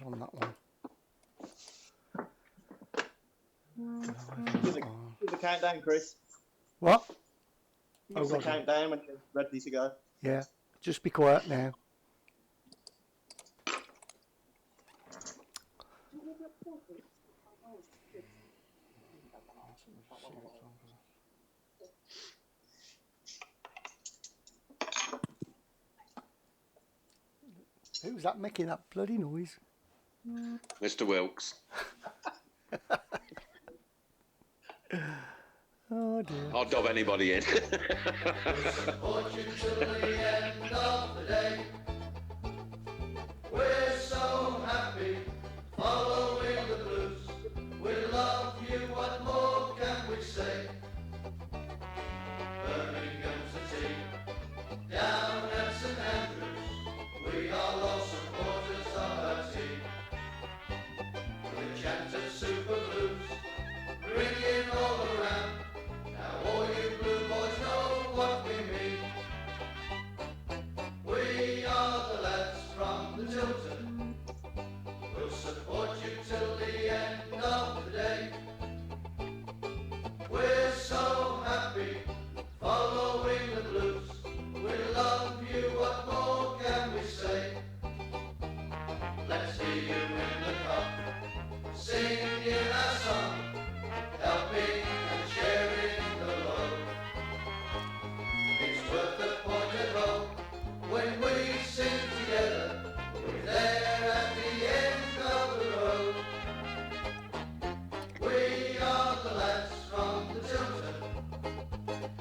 on that one. Do the countdown, Chris. What? Give us a countdown when you're ready to go. Yeah, just be quiet now. Who's that making that bloody noise? Mr. Wilkes. Oh dear. I'll dob anybody in. Support you till the end of the day. We're so happy following the blues. We love you, what more can we say? Birmingham's the team, down at St Andrews. We are all supporters of our team. We chant at Super Blues, ringing all around. Now all you blue boys know what we mean. We are the lads from the Tilton. We'll support you till the end of the day. We're so happy following the blues. We love you, what more can we say? Let's hear you in the cup, singing our song, helping and sharing the load. It's worth the point at home when we sing together. We're there at the end of the road. We are the lads from the Tilton.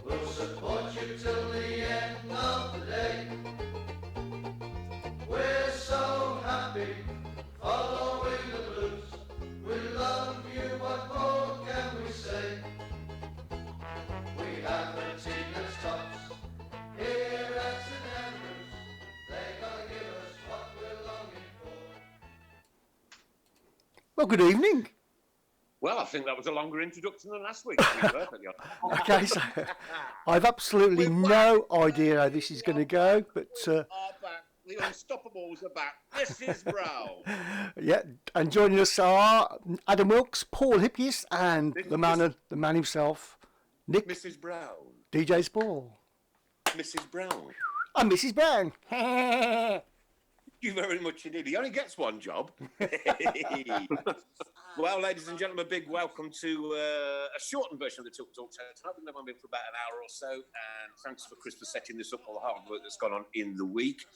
We'll support you till the end of the day. We're so happy following the blues. We love you, what more can we say? We have the team that's tops here at St Andrews. They're gonna give us what we're longing for. Well, good evening. Well, I think that was a longer introduction than last week. Okay, so I've absolutely no idea how this is going to go, but are back. The Unstoppables are back. Mrs. Brown. yeah, and joining us are Adam Wilkes, Paul Hippies, and the man himself, Nick, Mrs. Brown. DJ Spall, Mrs. Brown. and Mrs. Brown. Thank you very much indeed. He only gets one job. Well, ladies and gentlemen, a big welcome to a shortened version of the Tilton Talk Show tonight. We've been for about an hour or so, and thanks for Chris for setting this up, all the hard work that's gone on in the week,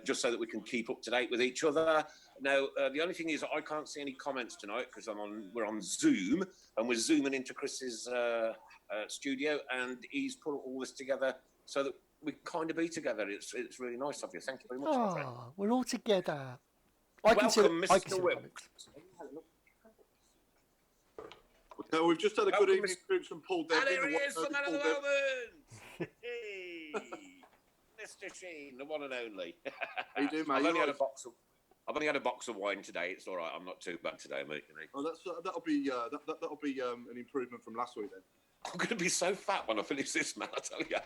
just so that we can keep up to date with each other. Now, the only thing is I can't see any comments tonight because we're on Zoom, and we're zooming into Chris's studio, and he's put all this together so that we kind of be together. It's really nice of you. Thank you very much, my friend. Oh, we're all together. Welcome, Mr. Wilkes. No, we've just had a good evening from Paul Devlin. And here he is, the man of the moment. Mr. Sheen, the one and only. How you doing, mate? I've only had a box of wine today. It's all right. I'm not too bad today, mate. Oh, that'll be an improvement from last week then. I'm going to be so fat when I finish this, man. I tell you.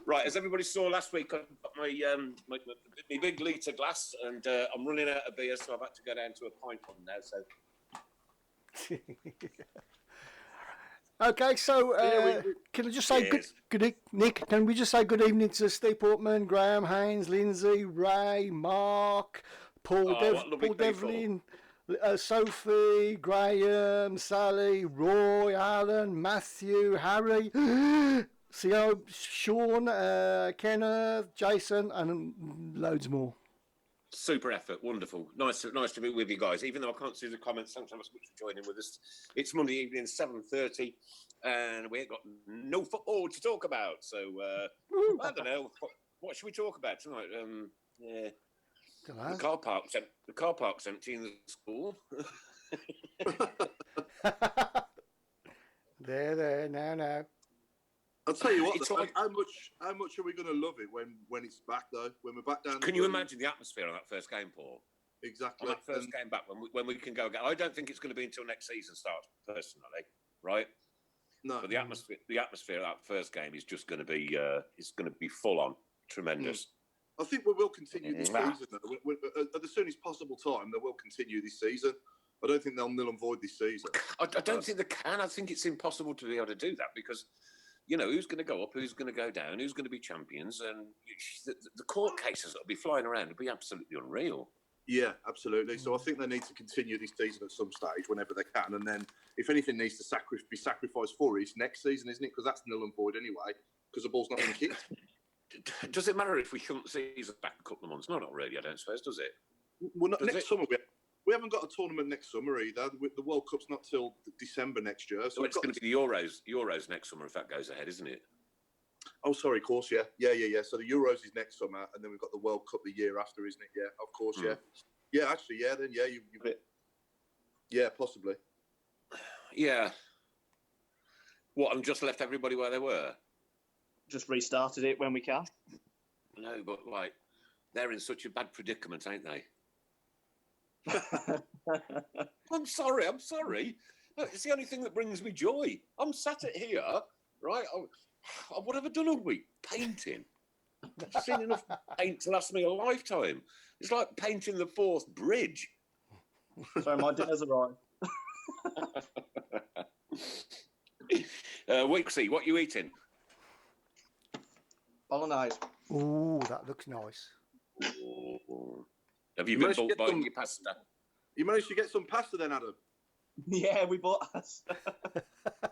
Right, as everybody saw last week, I got my big litre glass, and I'm running out of beer, so I've had to go down to a pint one now. So. Okay, so can I just say good Nick? Can we just say good evening to Steve Portman, Graham Haynes, Lindsay, Ray, Mark, Paul Devlin, Sophie, Graham, Sally, Roy, Alan, Matthew, Harry, Theo, Sean, Kenneth, Jason, and loads more. Super effort, wonderful. Nice to be with you guys. Even though I can't see the comments, thanks so much for joining with us. It's Monday evening, 7:30, and we ain't got no football to talk about. So I don't know. What should we talk about tonight? Yeah, the car park's empty in the school. there, now. I'll tell you what, how much are we going to love it when it's back, though? When we're back down. Can you imagine the atmosphere on that first game, Paul? Exactly. On that first game back, when we can go again. I don't think it's going to be until next season starts, personally, right? No. But the atmosphere of that first game is just going to be, it's going to be full on, tremendous. I think we will continue this season. At the soonest possible time, they will continue this season. I don't think they'll null and void this season. I don't think they can. I think it's impossible to be able to do that because, you know, who's going to go up, who's going to go down, who's going to be champions, and the court cases that'll be flying around will be absolutely unreal. Yeah, absolutely. So I think they need to continue this season at some stage whenever they can, and then if anything needs to be sacrificed for it, it's next season, isn't it? Because that's null and void anyway, because the ball's not being kicked. Does it matter if we couldn't see season back a couple of months? No, not really. I don't suppose, does it? Well, next summer we haven't got a tournament next summer either. The World Cup's not till December next year. So it's going to be the Euros next summer if that goes ahead, isn't it? Oh, sorry, of course, yeah. So the Euros is next summer, and then we've got the World Cup the year after, isn't it? Yeah, of course, yeah. Yeah, actually, yeah. Then yeah, possibly. Yeah. What? And just left everybody where they were. Just restarted it when we can. No, but like they're in such a bad predicament, ain't they? I'm sorry. It's the only thing that brings me joy. I'm sat at here, right? What have I done all week? Painting. I've seen enough paint to last me a lifetime. It's like painting the Forth Bridge. Sorry, my dinner's arrived. Wixie, what are you eating? Bolognese. Ooh, that looks nice. Have you been buying your pasta? You managed to get some pasta then, Adam? Yeah, we bought pasta.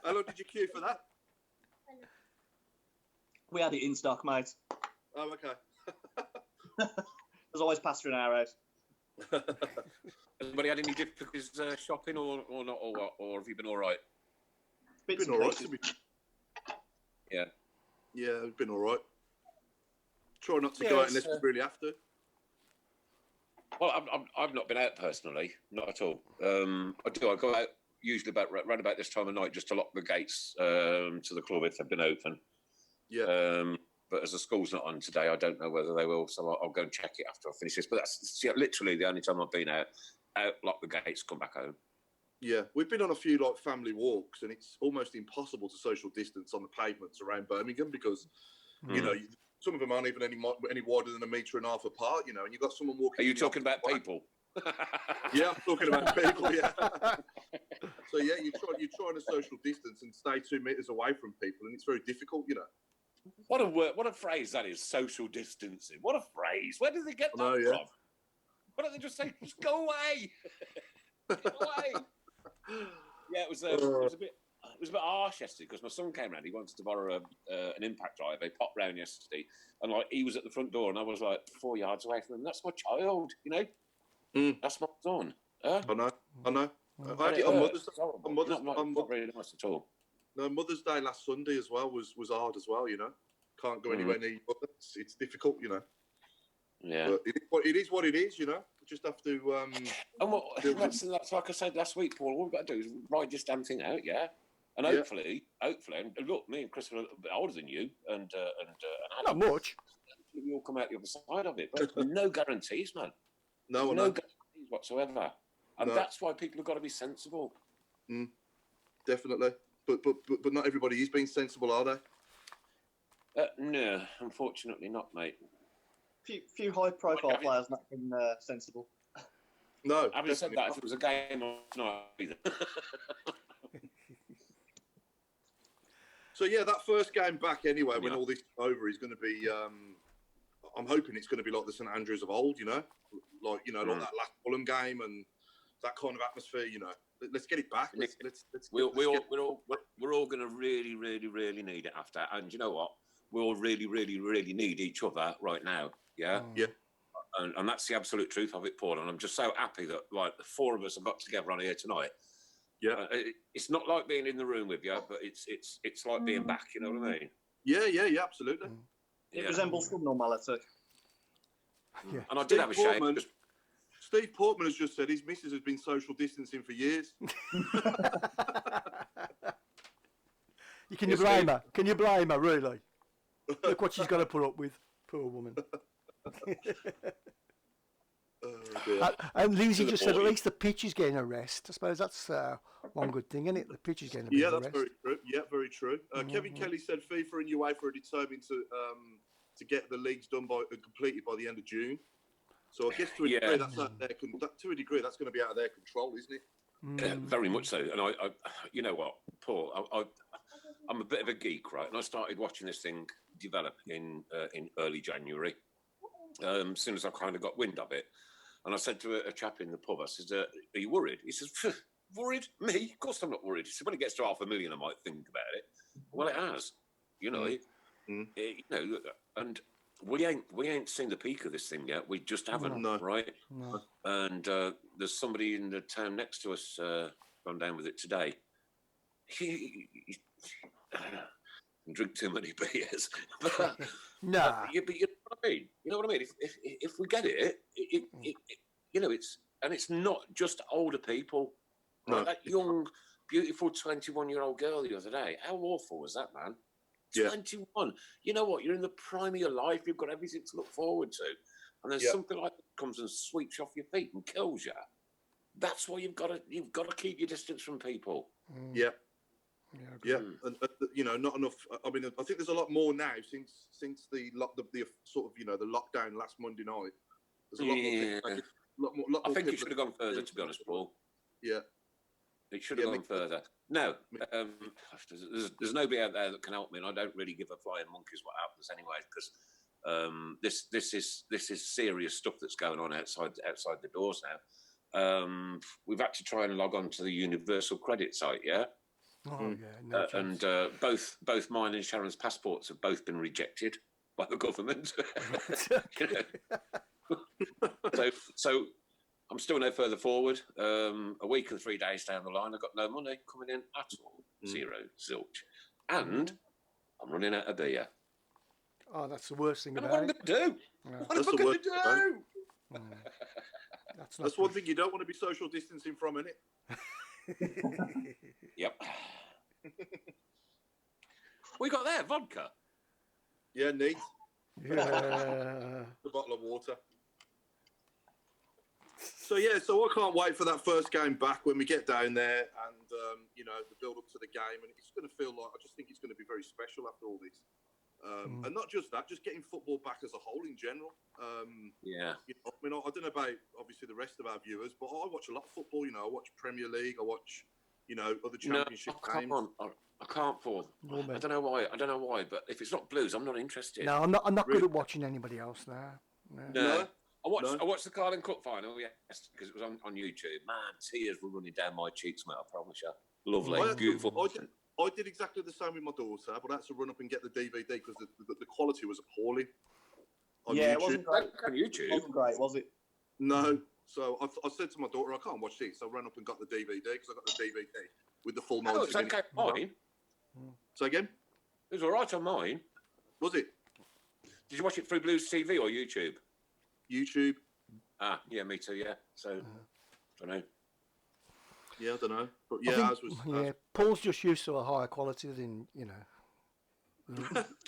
How long did you queue for that? We had it in stock, mate. Oh, okay. There's always pasta in our house. Anybody had any difficulties shopping or not, or what? Or have you been all right? Bits been and all right. pieces. Yeah. Yeah, it's been all right. Try not to go out unless we really have to. Well, I've not been out personally, not at all. I do. I go out usually around about this time of night just to lock the gates to the club if they've been open. Yeah. But as the school's not on today, I don't know whether they will, so I'll go and check it after I finish this. But that's literally the only time I've been out, lock the gates, come back home. Yeah, we've been on a few like family walks, and it's almost impossible to social distance on the pavements around Birmingham because, you know, some of them aren't even any wider than 1.5 meters apart. You know, and you've got someone walking. Are you talking about people? Yeah, I'm talking about people. Yeah. So yeah, you're trying to social distance and stay 2 meters away from people, and it's very difficult. You know. What a word! What a phrase that is! Social distancing. What a phrase! Where did they get that from? Why don't they just say, "Just go away"? Get away. Yeah, it was a bit harsh yesterday because my son came round. He wanted to borrow an impact driver. He popped round yesterday, and like he was at the front door, and I was like 4 yards away from him. That's my child, you know. That's my son. I know. I had it on Mother's Day. Not very nice at all. No, Mother's Day last Sunday as well was hard as well. You know, can't go anywhere near your mother. It's difficult, you know. Yeah, but it is what it is, you know. We just have to. And that's like I said last week, Paul. All we've got to do is ride this damn thing out, yeah. And hopefully, and look, me and Chris are a little bit older than you, and not much. We all come out the other side of it, but no guarantees, man. No guarantees whatsoever, and that's why people have got to be sensible. Definitely, but not everybody is being sensible, are they? No, unfortunately not, mate. Few high-profile players not been sensible. No. Having said that, if it was a game or not either. So yeah, that first game back anyway, when all this is over, is going to be. I'm hoping it's going to be like the St Andrews of old, you know, like that last Fulham game and that kind of atmosphere. You know, let's get it back. We're all going to really, really, really need it after. And you know what? We all really, really, really need each other right now. Yeah. Yeah. And that's the absolute truth of it, Paul. And I'm just so happy that like the four of us have got together on here tonight. Yeah. It's not like being in the room with you, but it's like being back. You know what I mean? Yeah, absolutely. It resembles some normality. Yeah. And I did have a shame. Steve Portman has just said his missus has been social distancing for years. Can you blame her? Can you blame her, really? Look what she's got to put up with. Poor woman. And Lindsay just said at least the pitch is getting a rest. I suppose that's one good thing, isn't it? The pitch is getting a bit of a rest. Very true. Yeah, very true. Kevin Kelly said FIFA and UEFA are determined to to get the leagues done completed by the end of June. So I guess to a degree, that's going to be out of their control, isn't it? Yeah, very much so. And I you know what, Paul, I'm a bit of a geek, right? And I started watching this thing develop in early January. As soon as I kind of got wind of it, and I said to a chap in the pub, I said, "Are you worried?" He says, "Worried? Me? Of course I'm not worried." He said, "When it gets to 500,000, I might think about it." Well, it has, you know. You know, and we ain't seen the peak of this thing yet. We just haven't, right? No. And there's somebody in the town next to us gone down with it today. He drink too many beers. But, nah. But you know what I mean? You know what I mean? If we get it, you know, it's not just older people. Right? No. That young, beautiful 21-year-old girl the other day. How awful was that, man? 21. You know what? You're in the prime of your life. You've got everything to look forward to. And then something like that comes and sweeps you off your feet and kills you. That's why you've got to keep your distance from people. Yeah. Yeah, and you know, not enough. I mean, I think there's a lot more now since the sort of, you know, the lockdown last Monday night. There's a lot more. I think it should have gone further, to be honest, Paul. Yeah, it should have gone further. No, there's nobody out there that can help me, and I don't really give a flying monkeys what happens anyway, because this is serious stuff that's going on outside the doors now. We've had to try and log on to the Universal Credit site, yeah. Oh, yeah, and both mine and Sharon's passports have both been rejected by the government. You know? So I'm still no further forward. A week and 3 days down the line, I've got no money coming in at all. Zero, zilch. And I'm running out of beer. Oh, that's the worst thing about it. What am I going to do? What am I going to do? That's one thing you don't want to be social distancing from, innit? Yep. We got there vodka. Yeah, neat. Yeah. A bottle of water. So I can't wait for that first game back when we get down there, and you know, the build up to the game, and it's going to feel like, I just think it's going to be very special after all this. And not just that, just getting football back as a whole in general. You know, I mean, I don't know about obviously the rest of our viewers, but I watch a lot of football. You know, I watch Premier League, I watch, you know, other championship games. I can't, Paul. I don't know why. But if it's not Blues, I'm not interested. No, I'm not good at watching anybody else now. No. I watched the Carling Cup final, yes, because it was on YouTube. Man, tears were running down my cheeks, mate. I promise you. Lovely, beautiful. I did exactly the same with my daughter, but I had to run up and get the DVD because the quality was appalling on YouTube. It wasn't great. On YouTube? It wasn't great, was it? No. So I said to my daughter, I can't watch this. So I ran up and got the DVD because I got the DVD with the full 90 minutes. Oh, it's okay on mine. So again? It was all right on mine. Was it? Did you watch it through Blues TV or YouTube? YouTube. Ah, yeah, me too, yeah. So, don't know. Yeah, I don't know. But yeah, ours was... Paul's just used to a higher quality than, you know.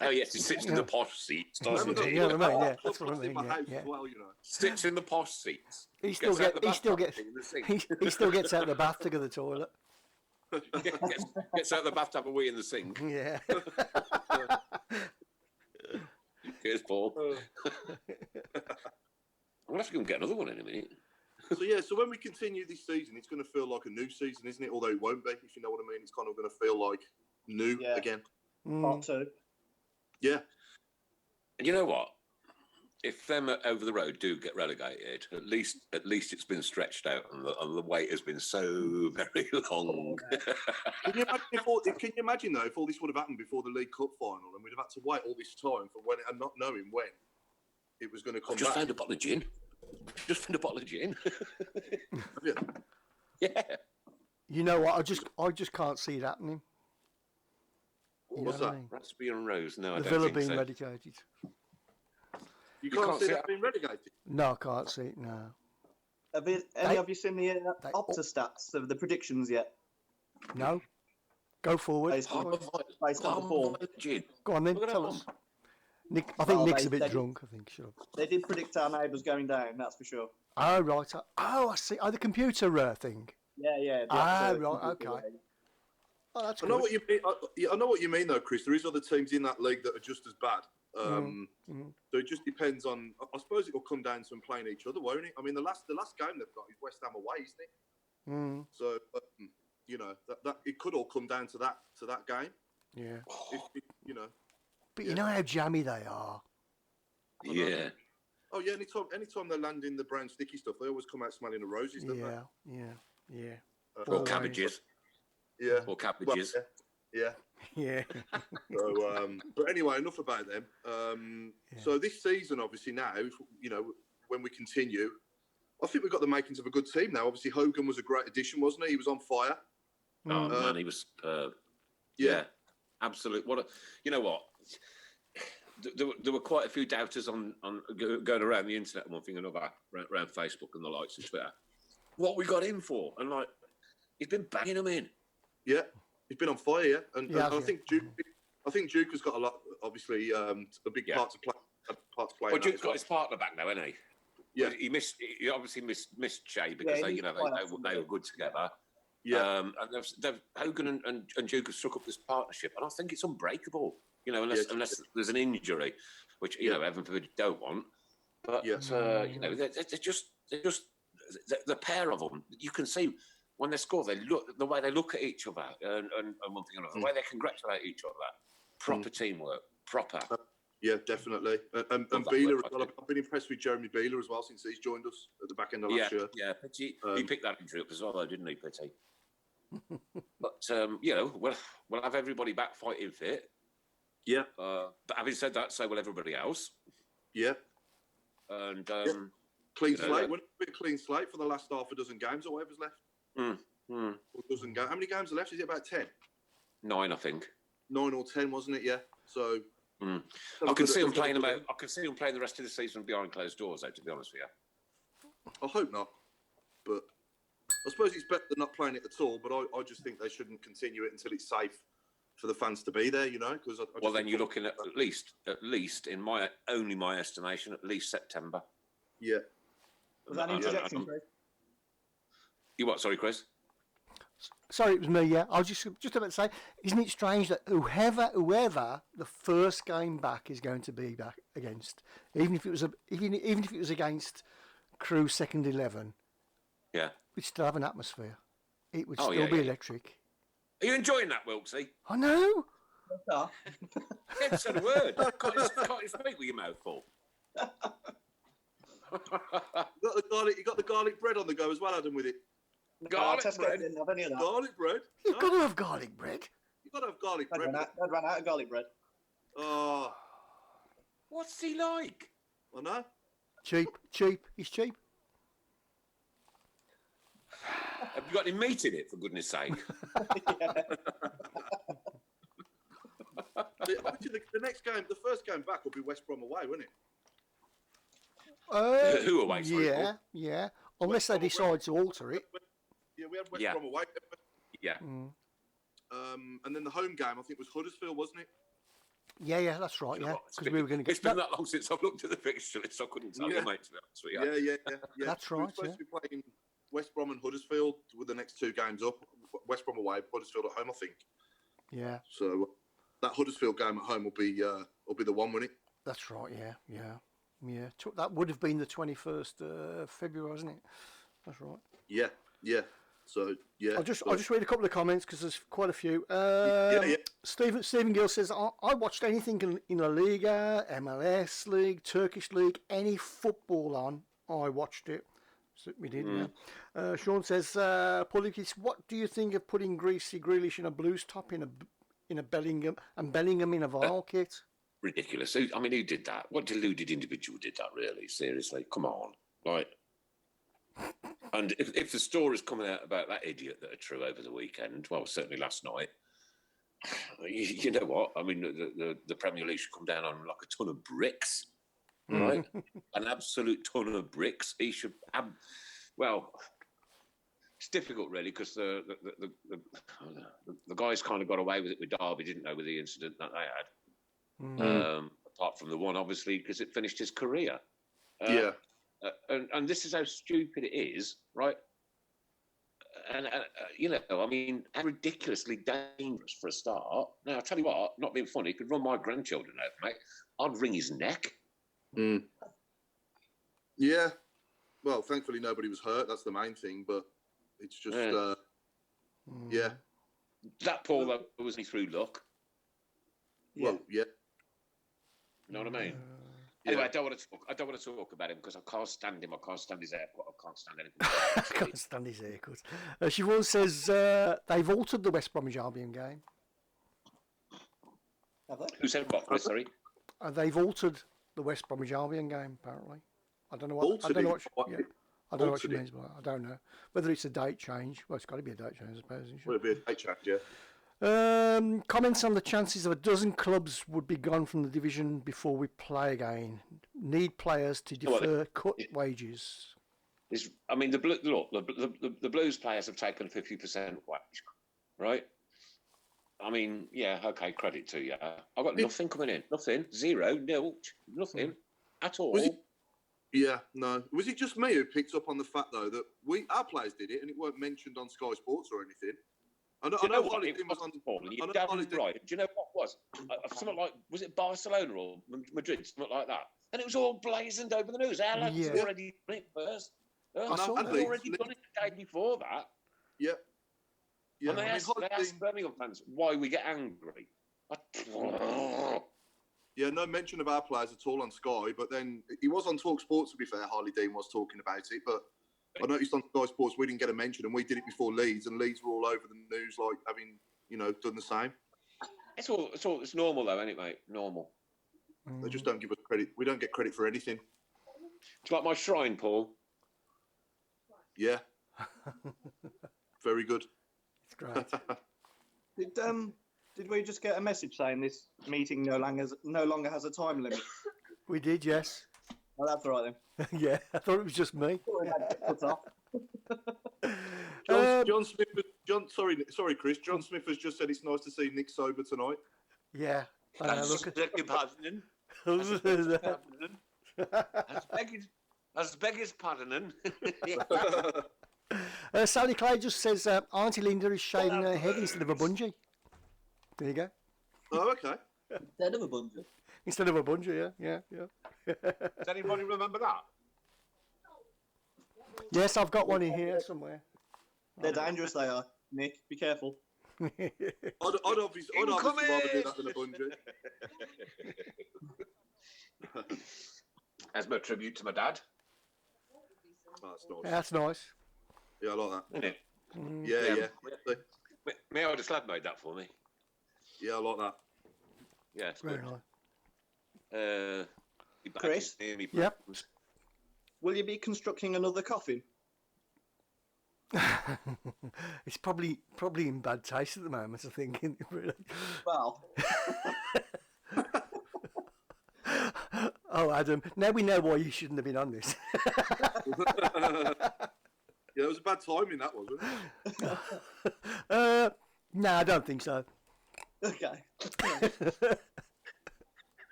Oh, yes, he sits in the posh seats, doesn't he? Yeah, I mean, yeah, that's what I mean. Yeah. Well, you know. Sits in the posh seats. He still gets out of the bath to go to the toilet. Gets out of the bath to have a wee in the sink. Yeah. Cheers, Paul. We'll have to go and get another one in a minute. So when we continue this season, it's going to feel like a new season, isn't it? Although it won't be, if you know what I mean. It's kind of going to feel like new again. Part two. Yeah. And you know what? If them over the road do get relegated, at least it's been stretched out, and the wait has been so very long. Can you imagine though, if all this would have happened before the League Cup final, and we'd have had to wait all this time for when, and not knowing when it was going to come back? Just found a bottle of gin. Have you? Yeah. You know what? I just can't see it happening. What's that? Raspberry and Rose. No, I the don't Villa think being so. relegated. You can't see that being relegated? No, I can't see it, no. Have any of you seen the Opta stats of the predictions yet? No. Go forward. Based on the form. Go on then, tell us. Nick, I think Nick's a bit drunk, I think. Sure. They did predict our neighbours going down, that's for sure. Oh, right. Oh, I see. Oh, the computer thing. Yeah. Right, okay. Oh, that's I know what you mean. I know what you mean, though, Chris. There is other teams in that league that are just as bad. So it just depends on. I suppose it will come down to them playing each other, won't it? I mean, the last game they've got is West Ham away, isn't it? So you know that it could all come down to that game. Yeah. You know. But you know how jammy they are. Yeah. Oh yeah. Anytime they land in the brown sticky stuff, they always come out smelling of roses, don't they? Yeah. Or cabbages. Yeah. Or cabbages. Well, yeah. So, but anyway, enough about them. So this season, obviously now, you know, when we continue, I think we've got the makings of a good team now. Obviously, Hogan was a great addition, wasn't he? He was on fire. Oh man, he was superb. Yeah, absolutely. You know what? There were quite a few doubters on going around the internet, one thing or another, around Facebook and the likes of Twitter. What we got him for? And like, he's been banging them in. Yeah, he's been on fire. And I think Duke has got a lot. Obviously, a big part to play. Well, Duke's got his partner back now, hasn't he? Yeah, he obviously missed Shay because they were good together. Yeah, and they've Hogan and Duke have struck up this partnership, and I think it's unbreakable. You know, unless there's an injury, which you know, heaven forbid, you don't want. But you know, they're just the pair of them. You can see when they score, the way they look at each other, and one thing or another, the way they congratulate each other. Proper teamwork, proper. Yeah, definitely. And Beeler as well. I've been impressed with Jeremy Beeler as well since he's joined us at the back end of last year. Yeah, he picked that injury up as well, though, didn't he, Petty? But you know, we'll have everybody back fighting fit. Yeah. But having said that, so will everybody else. Yeah. And clean slate. We're a bit clean slate for the last half a dozen games or whatever's left. Dozen games. How many games are left? Is it about 10? 9, I think. 9 or 10, wasn't it? Yeah. So. I can see them playing the rest of the season behind closed doors, though, to be honest with you. I hope not, but I suppose it's better than not playing it at all. But I just think they shouldn't continue it until it's safe for the fans to be there. You know, because then you're looking at least in my estimation, at least September. Yeah. Was that an interjection, Chris? You what? Sorry, Chris. Sorry, it was me. Yeah, I was just about to say, isn't it strange that whoever the first game back is going to be back against, even if it was against Crew second 11, we'd still have an atmosphere. It would still be electric. Are you enjoying that, Wilksy? I know. Never said a word. Can't speak with your mouth full. You got the garlic bread on the go as well, Adam, with it. Garlic bread. Didn't have any of that. Garlic bread. You've got to have garlic bread. You've got to have garlic bread. I'd run out of garlic bread. Oh. What's he like? I know. Cheap. He's cheap. Have you got any meat in it, for goodness sake? The next game, the first game back will be West Brom away, won't it? Who away? Sorry, yeah. Unless they decide to alter it. Yeah, we had West Brom away. Yeah. And then the home game, I think, was Huddersfield, wasn't it? Yeah, that's right. Yeah, because we were going to get. It's been that long since I've looked at the fixture list, I couldn't tell you, mate. To be honest with you. Yeah. That's right. We're supposed to be playing West Brom and Huddersfield with the next 2 games up. West Brom away, Huddersfield at home, I think. Yeah. So that Huddersfield game at home will be the one, won't it? That's right. Yeah. That would have been the 21st of February, wasn't it? That's right. Yeah. So yeah. I'll just read a couple of comments because there's quite a few. Stephen Gill says, I watched anything in La Liga, MLS League, Turkish League, any football on. I watched it. So we did, yeah. Sean says, Paulikis, what do you think of putting Grealish in a Blues top in a Bellingham and Bellingham in a Vile kit? Ridiculous. I mean, who did that? What deluded individual did that, really? Seriously, come on. Like, and if the stories coming out about that idiot that are true over the weekend, well, certainly last night, you know what? I mean, the Premier League should come down on like a ton of bricks, right? An absolute ton of bricks. He should have, well, it's difficult, really, because the guys kind of got away with it with Derby, didn't they, with the incident that they had? Apart from the one, obviously, because it finished his career. And this is how stupid it is, right? you know, I mean, how ridiculously dangerous for a start. Now, I'll tell you what, not being funny, could run my grandchildren over, mate. I'd wring his neck. Mm. Yeah. Well, thankfully nobody was hurt. That's the main thing. But it's just, yeah. That Paul though was he through luck. Well, yeah. You know what I mean? Anyway, I don't want to talk about him because I can't stand him. I can't stand his haircut. I can't stand anything. I can't stand his haircut. Siobhan says they've altered the West Bromwich Albion game. Have they? Who said what? Sorry. They've altered the West Bromwich Albion game. Apparently, I don't know what. I don't know what she means by that. I don't know whether it's a date change. Well, it's got to be a date change, I suppose. Will it be a date change? Yeah. Comments on the chances of a dozen clubs would be gone from the division before we play again. Need players to defer cut wages. I mean, the Blues players have taken 50% wage, right? I mean, yeah, okay, credit to you. I've got nothing coming in. Nothing. Zero. Nilch. Nothing at all. Yeah, no. Was it just me who picked up on the fact, though, that our players did it and it weren't mentioned on Sky Sports or anything? I know Holly Dean was on the ball. You're damn right. Do you know what was? Something like, was it Barcelona or Madrid? Something like that. And it was all blazoned over the news. Our lads had already done it first. They'd already done it the day before that. Yeah. Yeah. And they asked Birmingham fans why we get angry. Yeah, no mention of our players at all on Sky, but then he was on Talk Sports, to be fair. Harley Dean was talking about it, but I noticed on Sky Sports we didn't get a mention, and we did it before Leeds, and Leeds were all over the news, like having, done the same. It's normal though, isn't it, mate? Normal. They just don't give us credit. We don't get credit for anything. Do you like my shrine, Paul? Yeah. Very good. It's great. Did we just get a message saying this meeting no longer has a time limit? We did, yes. Oh, that's all right then. Yeah, I thought it was just me. John Smith. Sorry, Chris. John Smith has just said it's nice to see Nick sober tonight. Yeah. Look at your pardoning. That's Becky's pardoning. Sally Clay just says Auntie Linda is shaving her head instead of a bungee. There you go. Oh, okay. Instead of a bungee. Instead of a bungee, yeah. Does anybody remember that? Yes, I've got one in here somewhere. They're dangerous, they are. Nick, be careful. I'd obviously rather do that than a bungee. As my tribute to my dad. Oh, that's nice. Yeah, that's nice. Yeah, I like that. Isn't it? Yeah. My oldest lad made that for me. Yeah, I like that. Yeah, it's Very good. nice. Chris? Yep. Will you be constructing another coffin? It's probably in bad taste at the moment, I think. Really. Well. Oh, Adam, now we know why you shouldn't have been on this. Yeah, it was a bad timing, that wasn't it? No, I don't think so. Okay.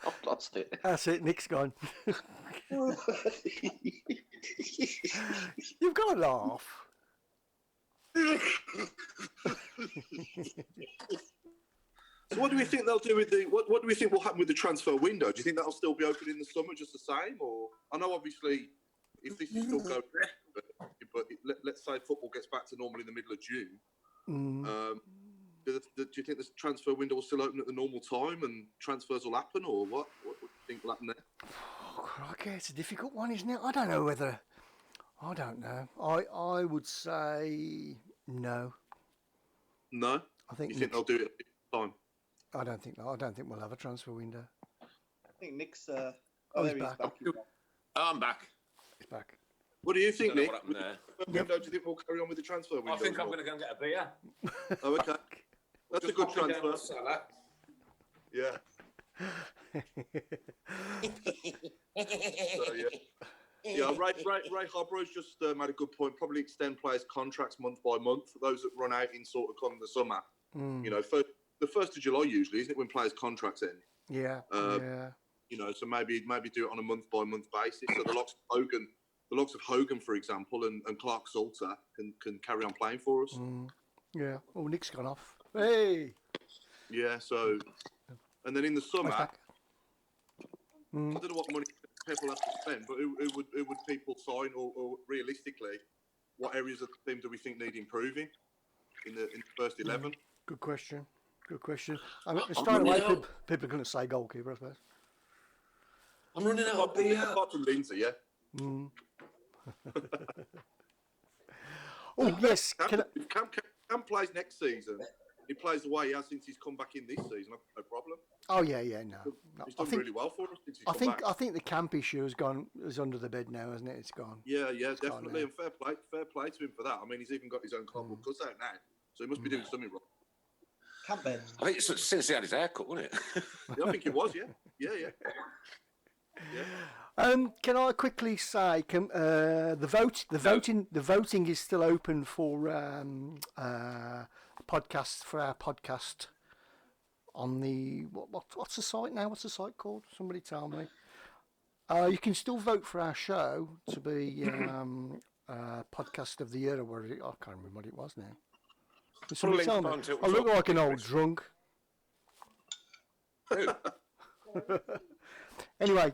I've lost it. That's it, Nick's gone. You've got to laugh. So what do we think they'll do with what do we think will happen with the transfer window? Do you think that'll still be open in the summer just the same? Or I know obviously if this is still going, but let's say football gets back to normal in the middle of June. Do you think the transfer window will still open at the normal time and transfers will happen, or what? What do you think will happen there? Oh, crikey, it's a difficult one, isn't it? I don't know. I would say no. No? I think you think they'll do it at the time? I don't think we'll have a transfer window. I think Nick's... there he's back. I'm back. He's back. What do you think, Nick? What happened there? Window, do you think we'll carry on with the transfer window? I think I'm going to go and get a beer. Oh, okay. That's Just a good popping down transfer. the cellar. Yeah. So, yeah, Ray Harbrough's just made a good point. Probably extend players' contracts month by month. Those that run out in sort of come the summer. You know, the 1st of July usually, isn't it, when players' contracts end? Yeah. You know, so maybe do it on a month by month basis. So the likes of Hogan the likes of Hogan, for example, and Clark Salter can carry on playing for us. Yeah. Oh, Nick's gone off. Hey. Yeah. So, and then in the summer, I Mm. don't know what money people have to spend, but who would people sign, or realistically, what areas of the team do we think need improving in the first 11? Good question. I mean, straight away, people are going to say goalkeeper, I suppose. I'm running out of beer. Apart from Lindsay, yeah. Mm. Oh, yes. If Cam plays next season, he plays the way he has since he's come back in this season. No problem. Oh, yeah, no. He's done really well for us since he's come back. I think the camp issue is under the bed now, isn't it? It's gone. Yeah, definitely. And fair play to him for that. I mean, he's even got his own cardboard cutout now, so he must be doing something wrong. Camp bed. I think it's since he had his haircut, wasn't it? Yeah, I think it was. Yeah. Can I quickly say, the voting is still open for podcasts for our podcast on the what's the site now? What's the site called? Somebody tell me. You can still vote for our show to be podcast of the year or whatever. I can't remember what it was now. Somebody tell me. I look like an old drunk. Anyway,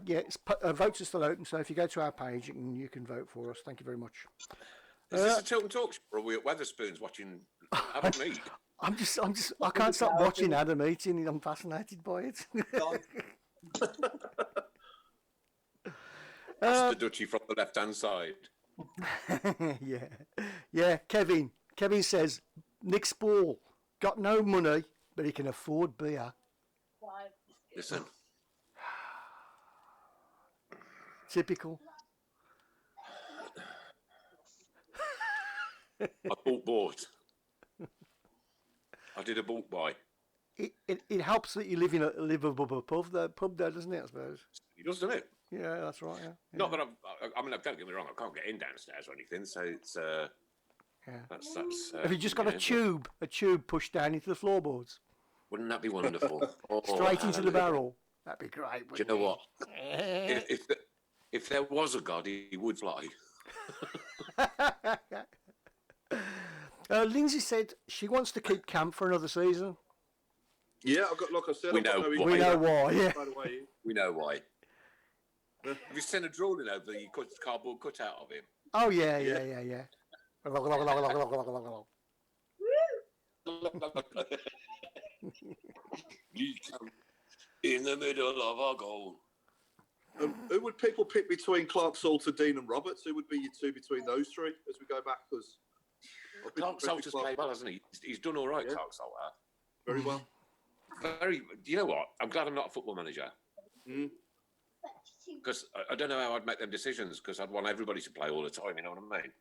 votes are still open, so if you go to our page, you can vote for us. Thank you very much. Is this a Tilton Talk show, or are we at Weatherspoons watching Adam eat? I can't stop watching Adam eating. I'm fascinated by it. That's the Dutchie from the left-hand side. Yeah. Kevin says, Nick Spall got no money, but he can afford beer. Listen. Typical. I bought. I did a bulk buy. It helps that you live above a pub there, doesn't it, I suppose? It does, doesn't it? Yeah, that's right, yeah. Not that I mean, don't get me wrong, I can't get in downstairs or anything, so it's, that's have you just got a tube pushed down into the floorboards? Wouldn't that be wonderful? Straight into the barrel. That'd be great. Do you know what? If there was a God, he would fly. Lindsay said she wants to keep camp for another season. Yeah, I've got, like I said, we know why. Yeah. We know why. Have you seen a drawing over the cardboard cutout of him? Oh yeah. In the middle of our goal. Who would people pick between Clark Salter, Dean, and Roberts? Who would be your two between those three as we go back? Because Clark Salter's played well, hasn't he? He's done all right, Clark Salter. Very well. Do you know what? I'm glad I'm not a football manager. Because I don't know how I'd make them decisions, because I'd want everybody to play all the time, you know what I mean?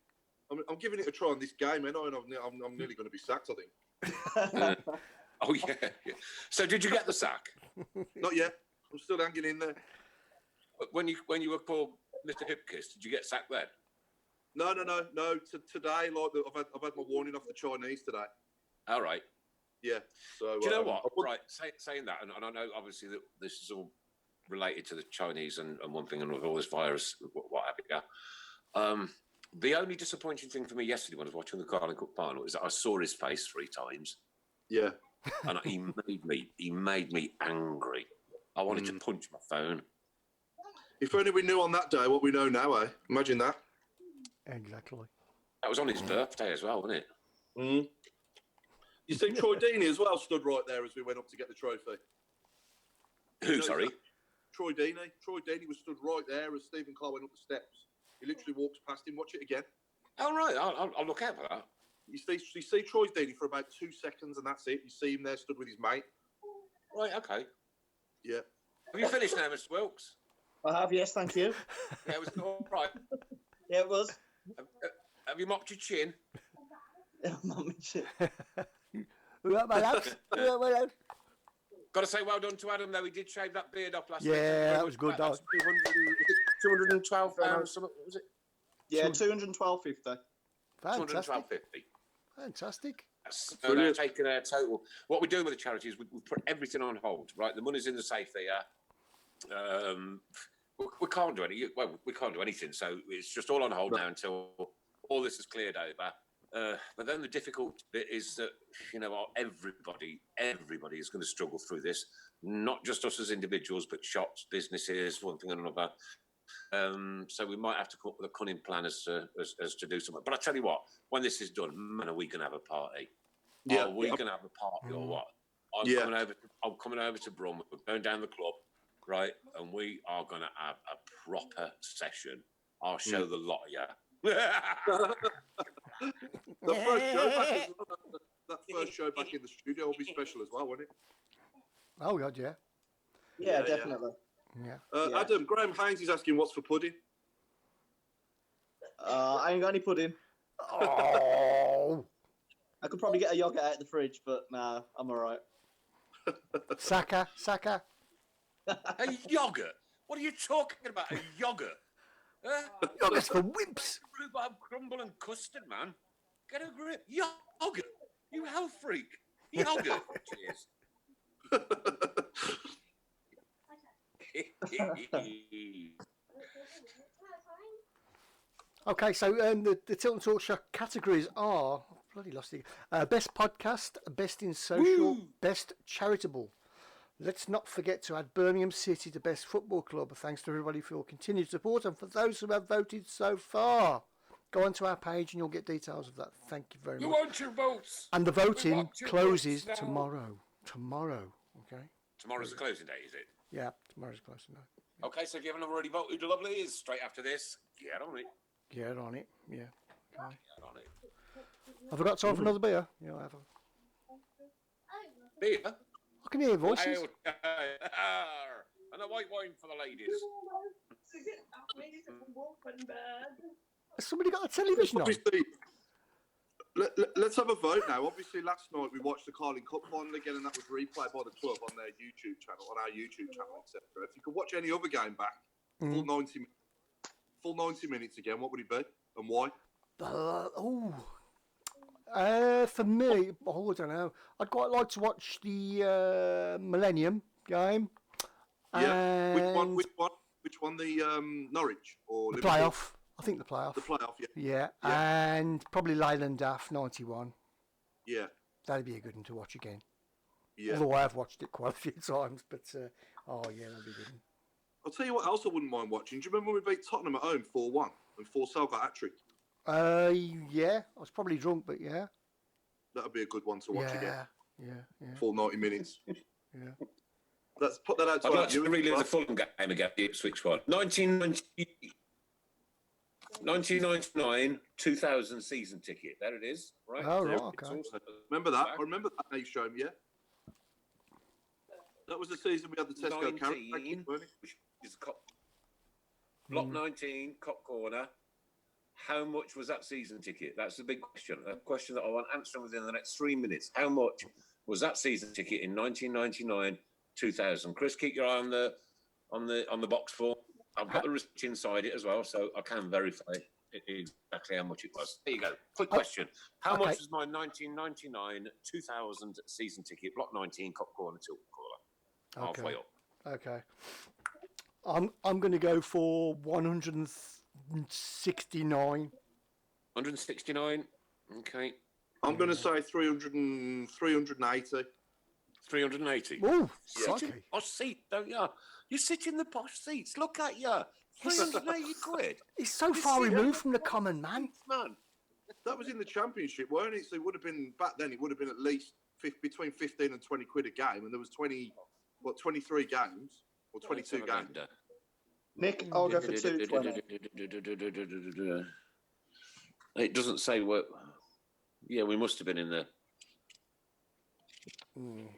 I'm giving it a try on this game, and I'm nearly going to be sacked, I think. Oh, yeah. So did you get the sack? Not yet. I'm still hanging in there. When you were called Mr. Hipkiss, did you get sacked then? No. Today, like I've had my warning off the Chinese today. All right. Yeah. So do you know what? Right. Saying that, and I know obviously that this is all related to the Chinese and one thing, and with all this virus, what have you. The only disappointing thing for me yesterday when I was watching the Carling Cup final is that I saw his face 3 times. Yeah. And he made me angry. I wanted to punch my phone. If only we knew on that day what we know now, eh? Imagine that. Exactly. That was on his birthday as well, wasn't it? You see Troy Deeney as well stood right there as we went up to get the trophy. Who, sorry? Troy Deeney. Troy Deeney was stood right there as Stephen Clark went up the steps. He literally walks past him. Watch it again. Oh, right. I'll look out for that. You see Troy Deeney for about 2 seconds, and that's it. You see him there stood with his mate. Right, okay. Yeah. Have you finished now, Mr. Wilkes? I have, yes, thank you. Yeah, it was all right. Yeah, it was. Have you mopped your chin? Mop my chin. Got to say well done to Adam, though. He did shave that beard up last week. Yeah, that was good. That was £212, something, was it? Yeah, $212.50. Fantastic. $212.50. Fantastic. So they're taking a total. What we're doing with the charity is we put everything on hold, right? The money's in the safe there. We can't do any. Well, we can't do anything. So it's just all on hold now until all this is cleared over. But then the difficult bit is that everybody is going to struggle through this. Not just us as individuals, but shops, businesses, one thing and another. So we might have to come up with a cunning plan as to do something. But I tell you what, when this is done, man, are we going to have a party? Yeah. Are we going to have a party or what? I'm coming over to Brum. We're going down the club, right? And we are going to have a proper session. I'll show the lot of you. The first show back that first show back in the studio will be special as well, won't it? Oh God, yeah. Yeah, definitely. Yeah. Adam, Graham Haynes is asking what's for pudding. I ain't got any pudding. Oh. I could probably get a yogurt out of the fridge, but nah, I'm all right. Saka. A yogurt? What are you talking about? A yogurt? Yogurt's for wimps. Rhubarb crumble and custard, man. Get a grip. Yogurt. You health freak. Yogurt. Cheers. Okay, so the Tilton Talk Show categories are bloody lost it. Best podcast, best in social, best charitable. Let's not forget to add Birmingham City to best football club. Thanks to everybody for your continued support and for those who have voted so far. Go onto our page and you'll get details of that. Thank you very much. You want your votes? And the voting want your closes votes now. tomorrow. Okay. Tomorrow's the closing day, is it? Yeah, tomorrow's closing day. Okay, so if you haven't already voted, lovely is straight after this. Get on it. Get on it. Yeah. Okay. Get on it. Have I got time for another beer? Yeah, I have. Beer. I can hear your voices. And a white wine for the ladies. Has somebody got a television on? Obviously, let's have a vote now. Obviously, last night we watched the Carling Cup final again, and that was replayed by the club on their YouTube channel, etc. If you could watch any other game back, full 90 minutes again, what would it be and why? For me, I don't know. I'd quite like to watch the Millennium game. Yeah. And Which one? The Norwich or the Liverpool? playoff. I think the playoff. The playoff, yeah. Yeah, Yeah. and probably Leyland Daff 91. Yeah. That'd be a good one to watch again. Yeah. Although I've watched it quite a few times, but that'd be a good one. I'll tell you what else I wouldn't mind watching. Do you remember when we beat Tottenham at home 4-1 and Forsell got hat-trick? Yeah, I was probably drunk, but yeah. That'd be a good one to watch again. Yeah. Full 90 minutes. Yeah. Let's put that out to I'd our like to viewers relive as the Fulham game again, the Ipswich one. 1999, 2000 season ticket. There it is. Right. Oh, There right, it's okay. also Remember that? back. I remember that now you showed me, yeah? That was the season we had the Tesco carrot, 19, weren't it? which is Block 19, Cop Corner. How much was that season ticket? That's the big question. A question that I want answering within the next 3 minutes. How much was that season ticket in 1999, 2000? Chris, keep your eye on the box form. I've got the receipt inside it as well, so I can verify exactly how much it was. There you go. Quick question. How much was my 1999, 2000 season ticket? Block 19, Cop Corner, Tilton Caller. Halfway up. Okay. I'm going to go for 169. 169. Okay. I'm going to say 380. 380. Oh, Sit in crikey. the posh seat, don't you? You sit in the posh seats. Look at you. 380 quid. He's so far sit removed from the common man. Man. That was in the Championship, weren't it? So it would have been, back then, it would have been at least between 15 and 20 quid a game, and there was 23 games, or 22 games. Nick, I'll go for 220. It doesn't say what. Yeah, we must have been in there.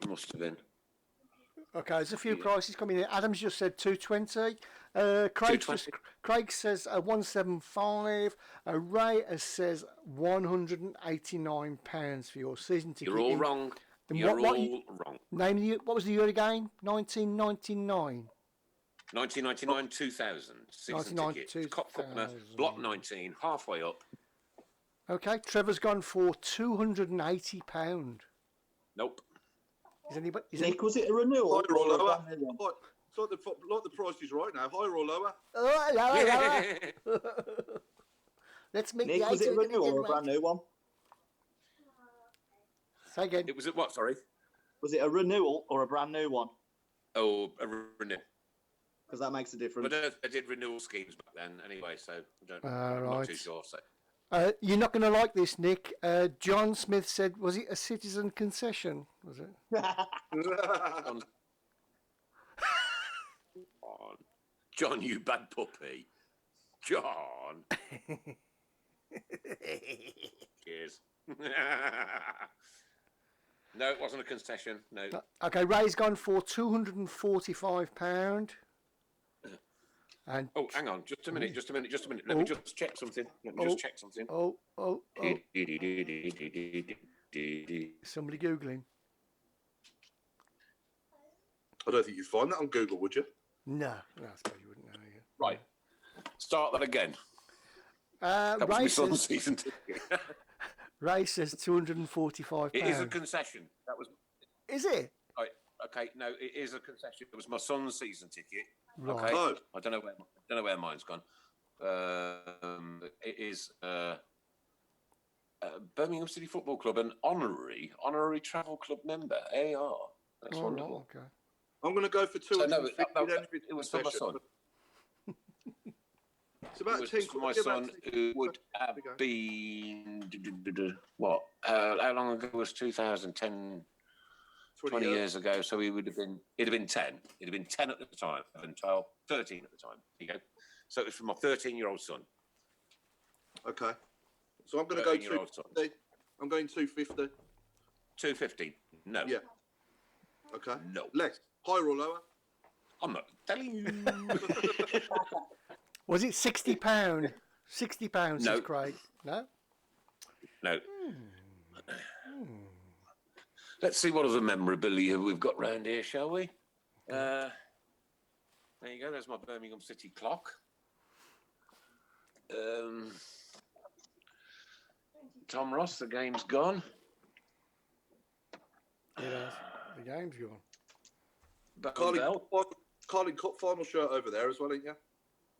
Must have been. Okay, there's a few prices coming in. Adam's just said 220. Craig says 175. Ray says £189 for your season ticket. You're all wrong. You're all wrong. What was the year again? 1999. 1999, 2000 season ticket. Cop Corner, Block 19, halfway up. Okay, Trevor's gone for £280. Nope. Is anybody? Nick, was it a renewal? Higher or lower? So like the price is right now, higher or lower? Lower. Let's make Nick, the was it a item renewal again, or a brand new one? Say again. It was at what? Sorry. Was it a renewal or a brand new one? Oh, a renewal. Because that makes a difference. But I did renewal schemes back then anyway, so I'm Right. not too sure. So. You're not going to like this, Nick. John Smith said, was it a citizen concession? Was it? John, you bad puppy. John. Cheers. No, it wasn't a concession. No. Okay, Ray's gone for £245. And oh, hang on, just a minute. Let me just check something. Oh. Somebody Googling. I don't think you'd find that on Google, would you? No, I suppose you wouldn't know. Yeah. Right. Start that again. That was Ray my son's says, season ticket. Ray says £245. It is a concession. That was. Is it? Right. Okay. No, it is a concession. It was my son's season ticket. Right. Okay. Oh. I don't know where mine's gone. It is Birmingham City Football Club, an honorary travel club member. AR. That's wonderful. Okay. I'm going to go for 250. It was for my son. It's about It 10 was for my son, who would have been what? How long ago was 2010? 20 years ago, so it'd have been 10. It'd have been 10 at the time, 11, 12, 13 at the time. There you go. So it was for my 13-year-old son. Okay. So I'm going to go 250. I'm going 250. 250. No. Yeah. Okay. No. Less. Higher or lower? I'm not telling you. Was it £60? £60, No. says Craig. No? No. Let's see what other memorabilia we've got round here, shall we? There you go. There's my Birmingham City clock. Tom Ross, the game's gone. It has. The game's gone. Carling Cup final shirt over there as well, ain't you?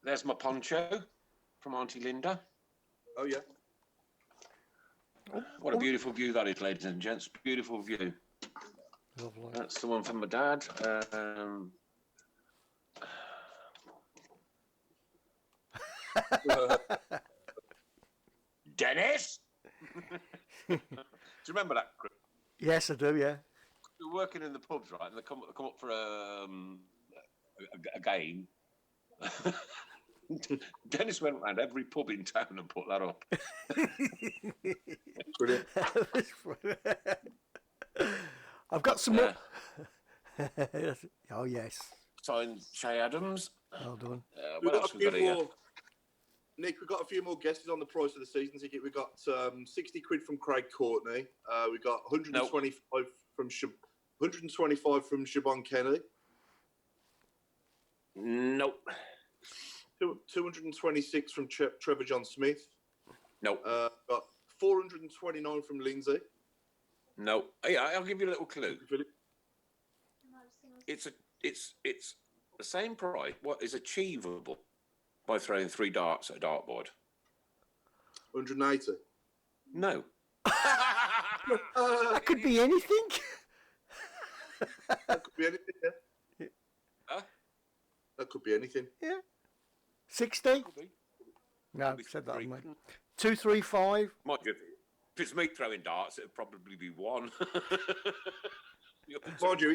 There's my poncho from Auntie Linda. Oh, yeah. What a beautiful view that is, ladies and gents. Beautiful view. Lovely. That's the one from my dad. Dennis? Do you remember that, Chris? Yes, I do, yeah. We were working in the pubs, right? And they come up for a game. Dennis went around every pub in town and put that up. Brilliant. I've got some more. Oh, yes. Signed Shay Adams. Well done. We've What got else a we few got here? more. Nick, we've got a few more guesses on the price of the season ticket. We got 60 quid from Craig Courtney. We got 125 from 125 from Siobhan Kennedy. Nope. 226 from Trevor John Smith. Nope. Got 429 from Lindsay. Nope. Yeah, I'll give you a little clue. It's the same price. What is achievable by throwing 3 darts at a dartboard? 180. No. That could be anything. That could be anything, yeah. Huh? That could be anything. Yeah. 60? Could be. No, Could be said that, 3. mate. 235. Mind you, if it's me throwing darts, it'd probably be 1. Mind you,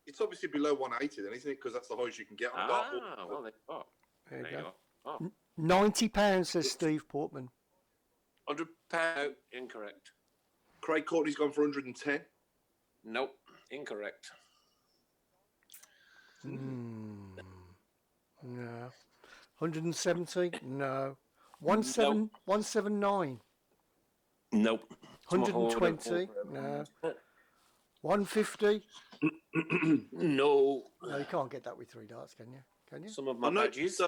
it's obviously below 180 then, isn't it? Because that's the highest you can get on a dartboard. Well, there you go. Oh. £90, says Steve Portman. £100. Incorrect. Craig Courtney's gone for 110. Nope. Incorrect. No. 170? No. 179? Nope. 120? No. 150? No. No, you can't get that with 3 darts, can you? Can you? Some of my badges.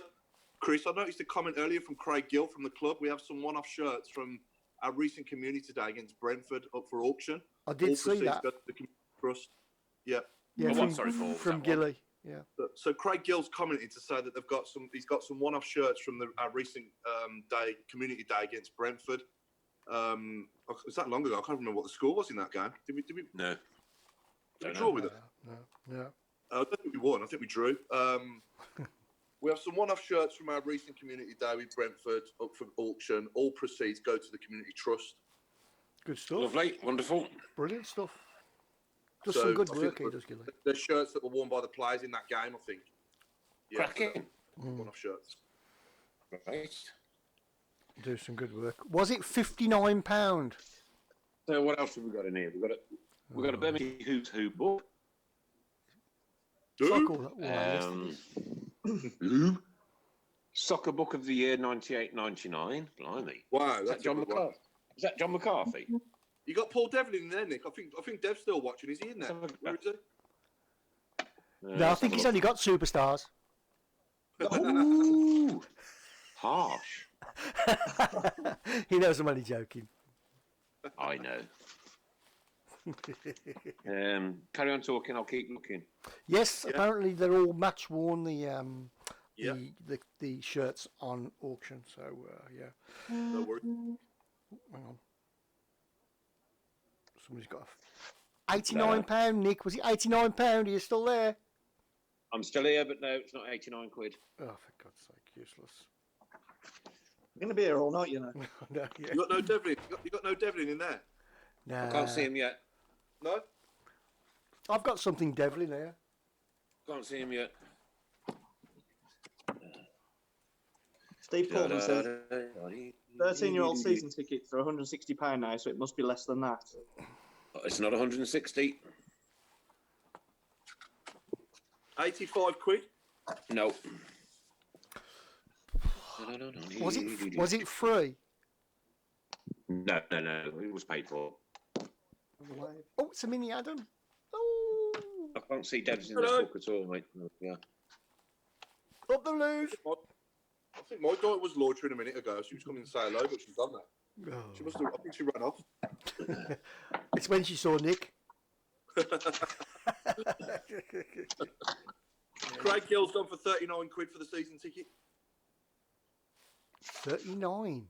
Chris, I noticed a comment earlier from Craig Gill from the club. We have some one-off shirts from our recent community day against Brentford up for auction. I did see that. The community trust. Yeah. Yeah, Oh, from, sorry, Paul, was from that one? Gilly. Yeah. So Craig Gill's commented to say that he's got some one-off shirts from our recent community day against Brentford. Was that long ago? I can't remember what the score was in that game. Did we No. Did we draw with it? No. I don't think we won. I think we drew. We have some one-off shirts from our recent community day with Brentford up for auction. All proceeds go to the community trust. Good stuff. Lovely, wonderful. Brilliant stuff. Does So, some good I work, think he does, Gilly. They're shirts that were worn by the players in that game, I think. Yeah, Cracking. one-off shirts. Right. Do some good work. Was it £59? So what else have we got in here? We've got a Birmingham Who's Who book. Fuck all that. Who? Soccer Book of the Year 98-99. Blimey. Wow, Is that that's John a good one. McCarthy? Is that John McCarthy? You got Paul Devlin in there, Nick. I think Dev's still watching. Is he in there? Where is he? No, I think he's only got superstars. Ooh, harsh. He knows I'm only joking. I know. Carry on talking. I'll keep looking. Yes, apparently they're all match worn. Yeah. The shirts on auction. So yeah. No worries. Hang on. Somebody's got £89. Nick, was it £89? Are you still there? I'm still here, but no, it's not 89 quid. Oh, for God's sake, useless. We're going to be here all night, you know. No, yeah. You got no Devlin. You got no Devlin in there. Nah. I can't see him yet. No. I've got something Devlin here. Can't see him yet. Steve Portman says 13-year-old season tickets are £160 now, so it must be less than that. It's not 160. 85 quid. No. Was it free? No. It was paid for. Oh, it's a mini Adam. Oh, I can't see Dev's in this book at all, mate. Yeah. up the loose. I think my daughter was launching a minute ago. She was coming to say hello, but she's done that. Oh. She must have. I think she ran off. It's when she saw Nick. Craig Gill's done for 39 quid for the season ticket. 39.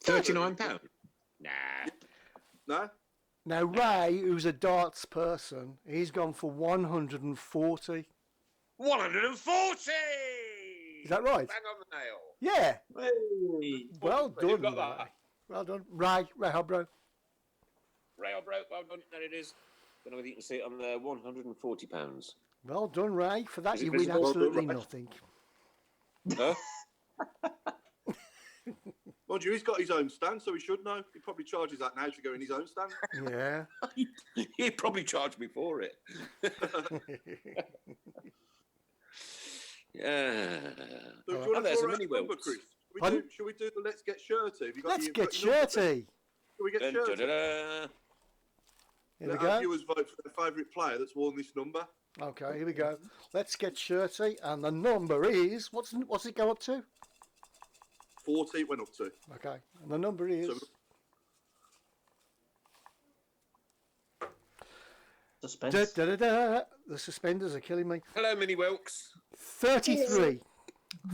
£39? Nah. No. Now Ray, who's a darts person, he's gone for 140. 140! Is that right? Bang on the nail. Yeah. Hey. Well You've done, got Ray. that. Well done, Ray Hobro. Rail broke. Well done. There it is. Don't know whether you can see it on there. £140. Well done, Ray. For that, Is it you win visible? absolutely Right. nothing. Huh? Mind you, he's got his own stand, so he should know. He probably charges that now to go in his own stand. Yeah. He probably charged me for it. Yeah. So, do you Oh, want there's to a mini number, Wilkes. Chris? Pardon? Should we do the Let's Get Shirty? Have you got Let's your- get got your number? shirty. Shall we get Dun, shirty? dun, dun, dun. Here we Let our go. viewers vote for their favourite player that's worn this number. Okay, here we go. Let's get shirty, and the number is what's it go up to? 40 it went up to. Okay, and the number is So- Suspense. The suspenders are killing me. Hello, Mini Wilkes. 33.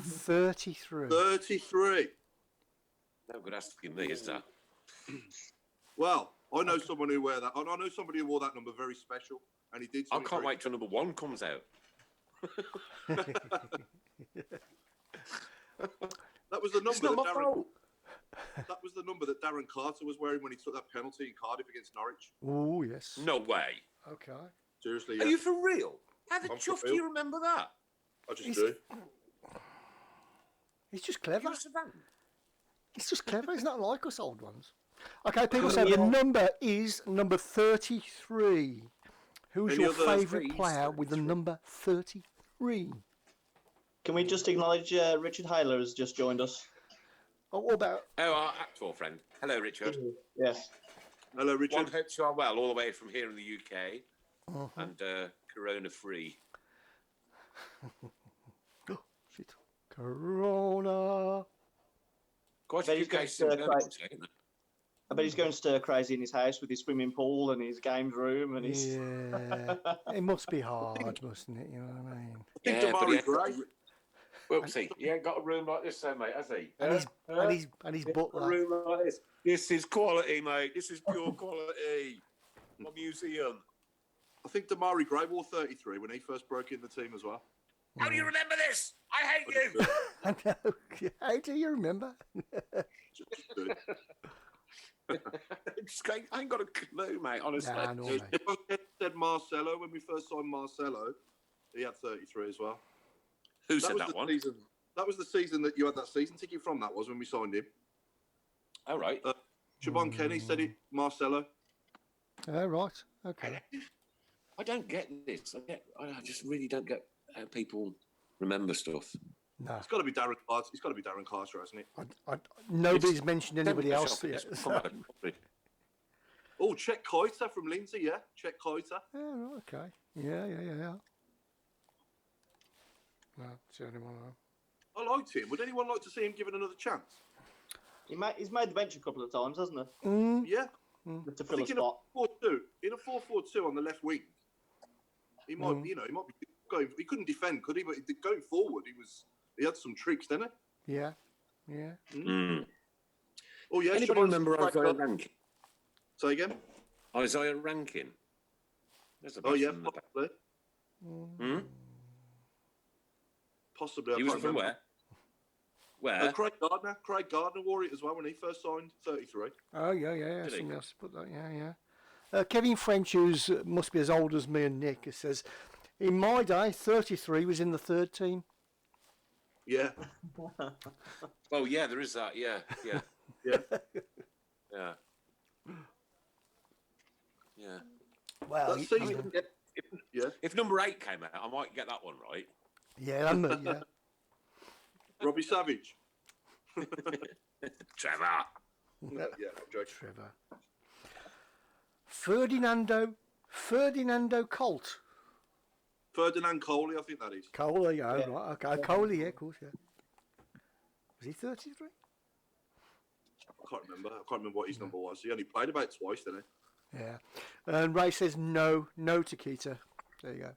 33. 33. No good asking me, is that? Well, I know someone who wear that. I know somebody who wore that number very special, and he did. I something can't very- wait till number 1 comes out. That was the It's number not that my Darren. fault. That was the number that Darren Carter was wearing when he took that penalty in Cardiff against Norwich. Oh yes. No way. Okay. Seriously, yeah. Are you for real? How the I'm for chuff do real. you remember that? I just He's- do. He's just clever. You're a savant. He's just clever. He's not like us old ones. Okay, people say the number is number 33. Who's Any your other favourite threes? player with the number 33? Can we just acknowledge Richard Heiler has just joined us? Oh, what about Oh, our actor friend. Hello, Richard. Yes. Hello, One Richard. hopes you are well, all the way from here in the UK Uh-huh. and corona-free. shit. Corona? Quite a Very few good, cases in quite- Birmingham today, isn't there? I bet he's going stir crazy in his house with his swimming pool and his games room and his. Yeah, it must be hard, mustn't it? You know what I mean? I think Yeah, but he Damari Gray. Well, see, he ain't got a room like this, though, mate, has he? And his A butler. room like this. This is quality, mate. This is pure quality. My museum. I think Damari Gray wore 33 when he first broke in the team as well. How do you remember this? I hate you. I know. How do you remember? I ain't got a clue, mate, honestly. Nah, no, mate. If I said Marcelo, when we first signed Marcelo, he had 33 as well. Who said that one? That was the season that you had that season ticket from. That was when we signed him. All right. Siobhan Kenny said it. Marcelo. Oh, right. Okay. I don't get this. I just really don't get how people remember stuff. No. It's got to be Darren Carter. It's got to be Darren Carter, hasn't it? Nobody's mentioned anybody else yet. Oh, Chet Koiter from Lindsay, yeah. Chet Koiter. Oh, okay. Yeah. No, it's the only one. I liked him. Would anyone like to see him given another chance? He's made the bench a couple of times, hasn't he? Yeah. To fill a in spot. In a 4-4-2 on the left wing, he might, he might be going. He couldn't defend, could he? But going forward, he had some tricks, didn't he? Yeah. Oh yeah. Anybody remember Isaiah Rankin? Say again. Isaiah Rankin. Oh yeah, possibly. Possibly. He was from where? Craig Gardner wore it as well when he first signed 33. Oh yeah. Somebody else put that. Yeah. Kevin French, who must be as old as me and Nick, says, in my day, 33 was in the third team. Yeah. Oh yeah, there is that. Yeah. Well, if number 8 came out, I might get that one right. Yeah. Robbie Savage. Trevor. Yeah, I'm joking. Trevor. Ferdinando Colt. Ferdinand Coley, I think that is. Coley, yeah. Right. Okay. Coley, yeah, of course, yeah. Was he 33? I can't remember what his number was. He only played about twice, didn't he? Yeah. And Ray says no to Keita. There you go.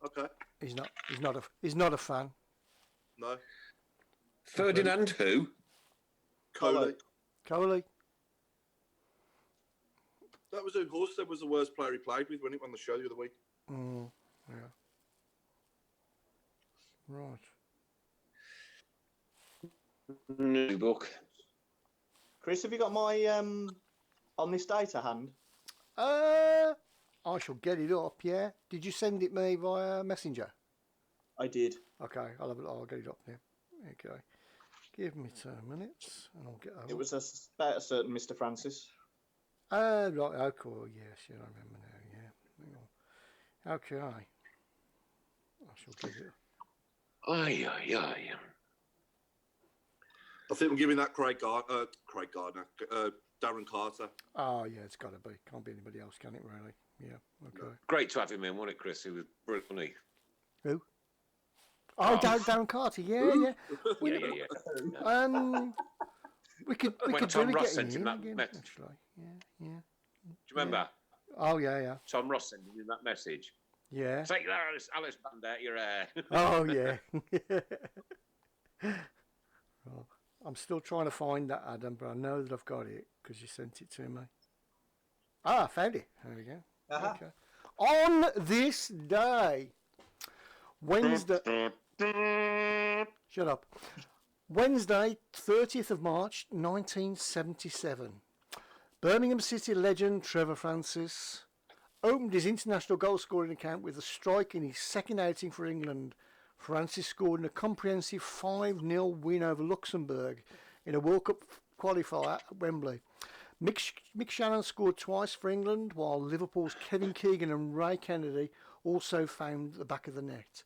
Okay. He's not a fan. No. Ferdinand who? Coley. That was who Horst said was the worst player he played with when he won the show the other week. Yeah. Right. New book. Chris, have you got my on this day to hand? I shall get it up. Yeah. Did you send it me via Messenger? I did. Okay, I'll get it up there. Okay. Give me 2 minutes and I'll get over. It was about a certain Mr. Francis. Right, oh cool, yes, I remember now, yeah. Okay. I shall give it. Aye. I think I'm giving that Craig Gardner, Darren Carter. Oh yeah, it's got to be. Can't be anybody else, can it really? Yeah, okay. Great to have him in, wasn't it, Chris? He was brilliant, wasn't he? Who? Oh, Darren Carter, yeah. We could Tom really Ross get sent him that again, message. actually. Yeah. Do you remember? Oh yeah. Tom Ross sent him that message. Yeah. Take that, Alice Band out your hair. Oh yeah. Well, I'm still trying to find that, Adam, but I know that I've got it because you sent it to me. I found it. There we go. Uh-huh. Okay. On this day, Wednesday. Shut up. Wednesday, 30th of March, 1977. Birmingham City legend Trevor Francis opened his international goal scoring account with a strike in his second outing for England. Francis scored in a comprehensive 5-0 win over Luxembourg in a World Cup qualifier at Wembley. Mick Shannon scored twice for England, while Liverpool's Kevin Keegan and Ray Kennedy also found the back of the net.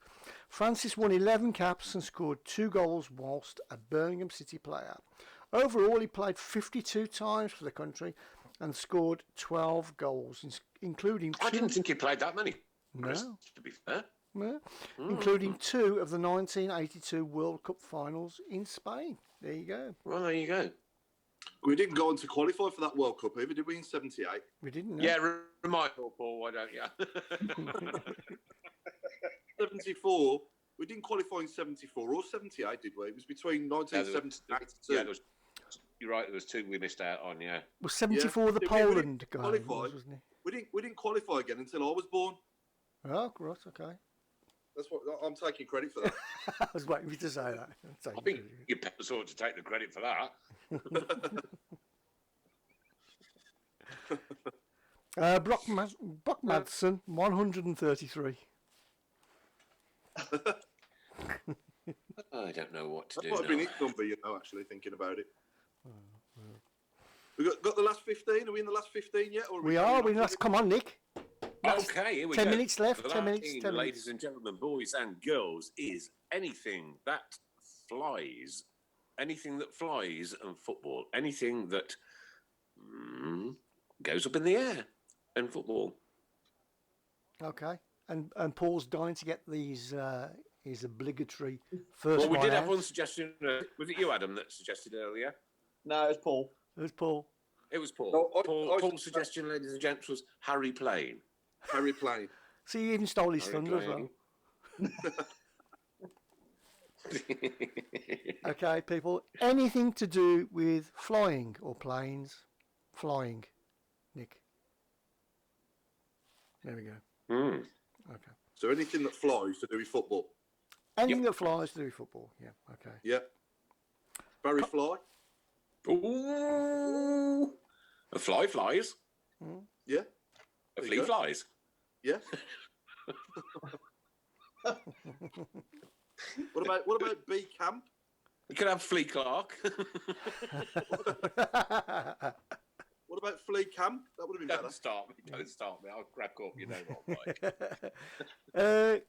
Francis won 11 caps and scored 2 goals whilst a Birmingham City player. Overall, he played 52 times for the country and scored 12 goals, including 2... I didn't think he played that many, Chris, No. to be fair. Yeah. Including 2 of the 1982 World Cup finals in Spain. There you go. Well, there you go. We didn't go on to qualify for that World Cup either, did we, in 78? We didn't know. Yeah, remind me, Paul, why don't you? 74. We didn't qualify in 74 or 78, did we? It was between 1978 and 82. Yeah, you're right, there was 2 we missed out on, yeah. Was 74 the We Poland didn't game, qualify. wasn't it? We didn't qualify again until I was born. Oh, right, okay. That's what I'm taking credit for that. I was waiting for you to say that. I think you're better sort to take the credit for that. Brock Madsen, 133. I don't know what to That do might have been now. his number, actually, thinking about it. We got the last 15? Are we in the last 15 yet? Or We are. Come on, Nick. Okay, here we 10 go. minutes left. The 10 last minutes. 15, 10 ladies minutes. and gentlemen, boys and girls, is anything that flies. Anything that flies and football. Anything that goes up in the air and football. Okay. And Paul's dying to get these his obligatory first Well, we one did have out. one suggestion. Was it you, Adam, that suggested earlier? No, it's Paul. There's Paul. It was Paul. No, Paul's suggestion, ladies and gents, was Harry Plane. Harry Plane. See, he even stole his Harry thunder as well. Plane. Okay, people. Anything to do with flying or planes? Flying. Nick. There we go. Okay. So anything that flies to do with football? Anything that flies to do with football. Yeah, okay. Yeah. Barry Fly? Ooh. A fly flies. Yeah. A There flea you go. flies. Yeah. What about B Camp? We could have Flea Clark. What about Flea Camp? That would have been better. Don't start me. Don't start me. I'll crack up. You know what, Mike.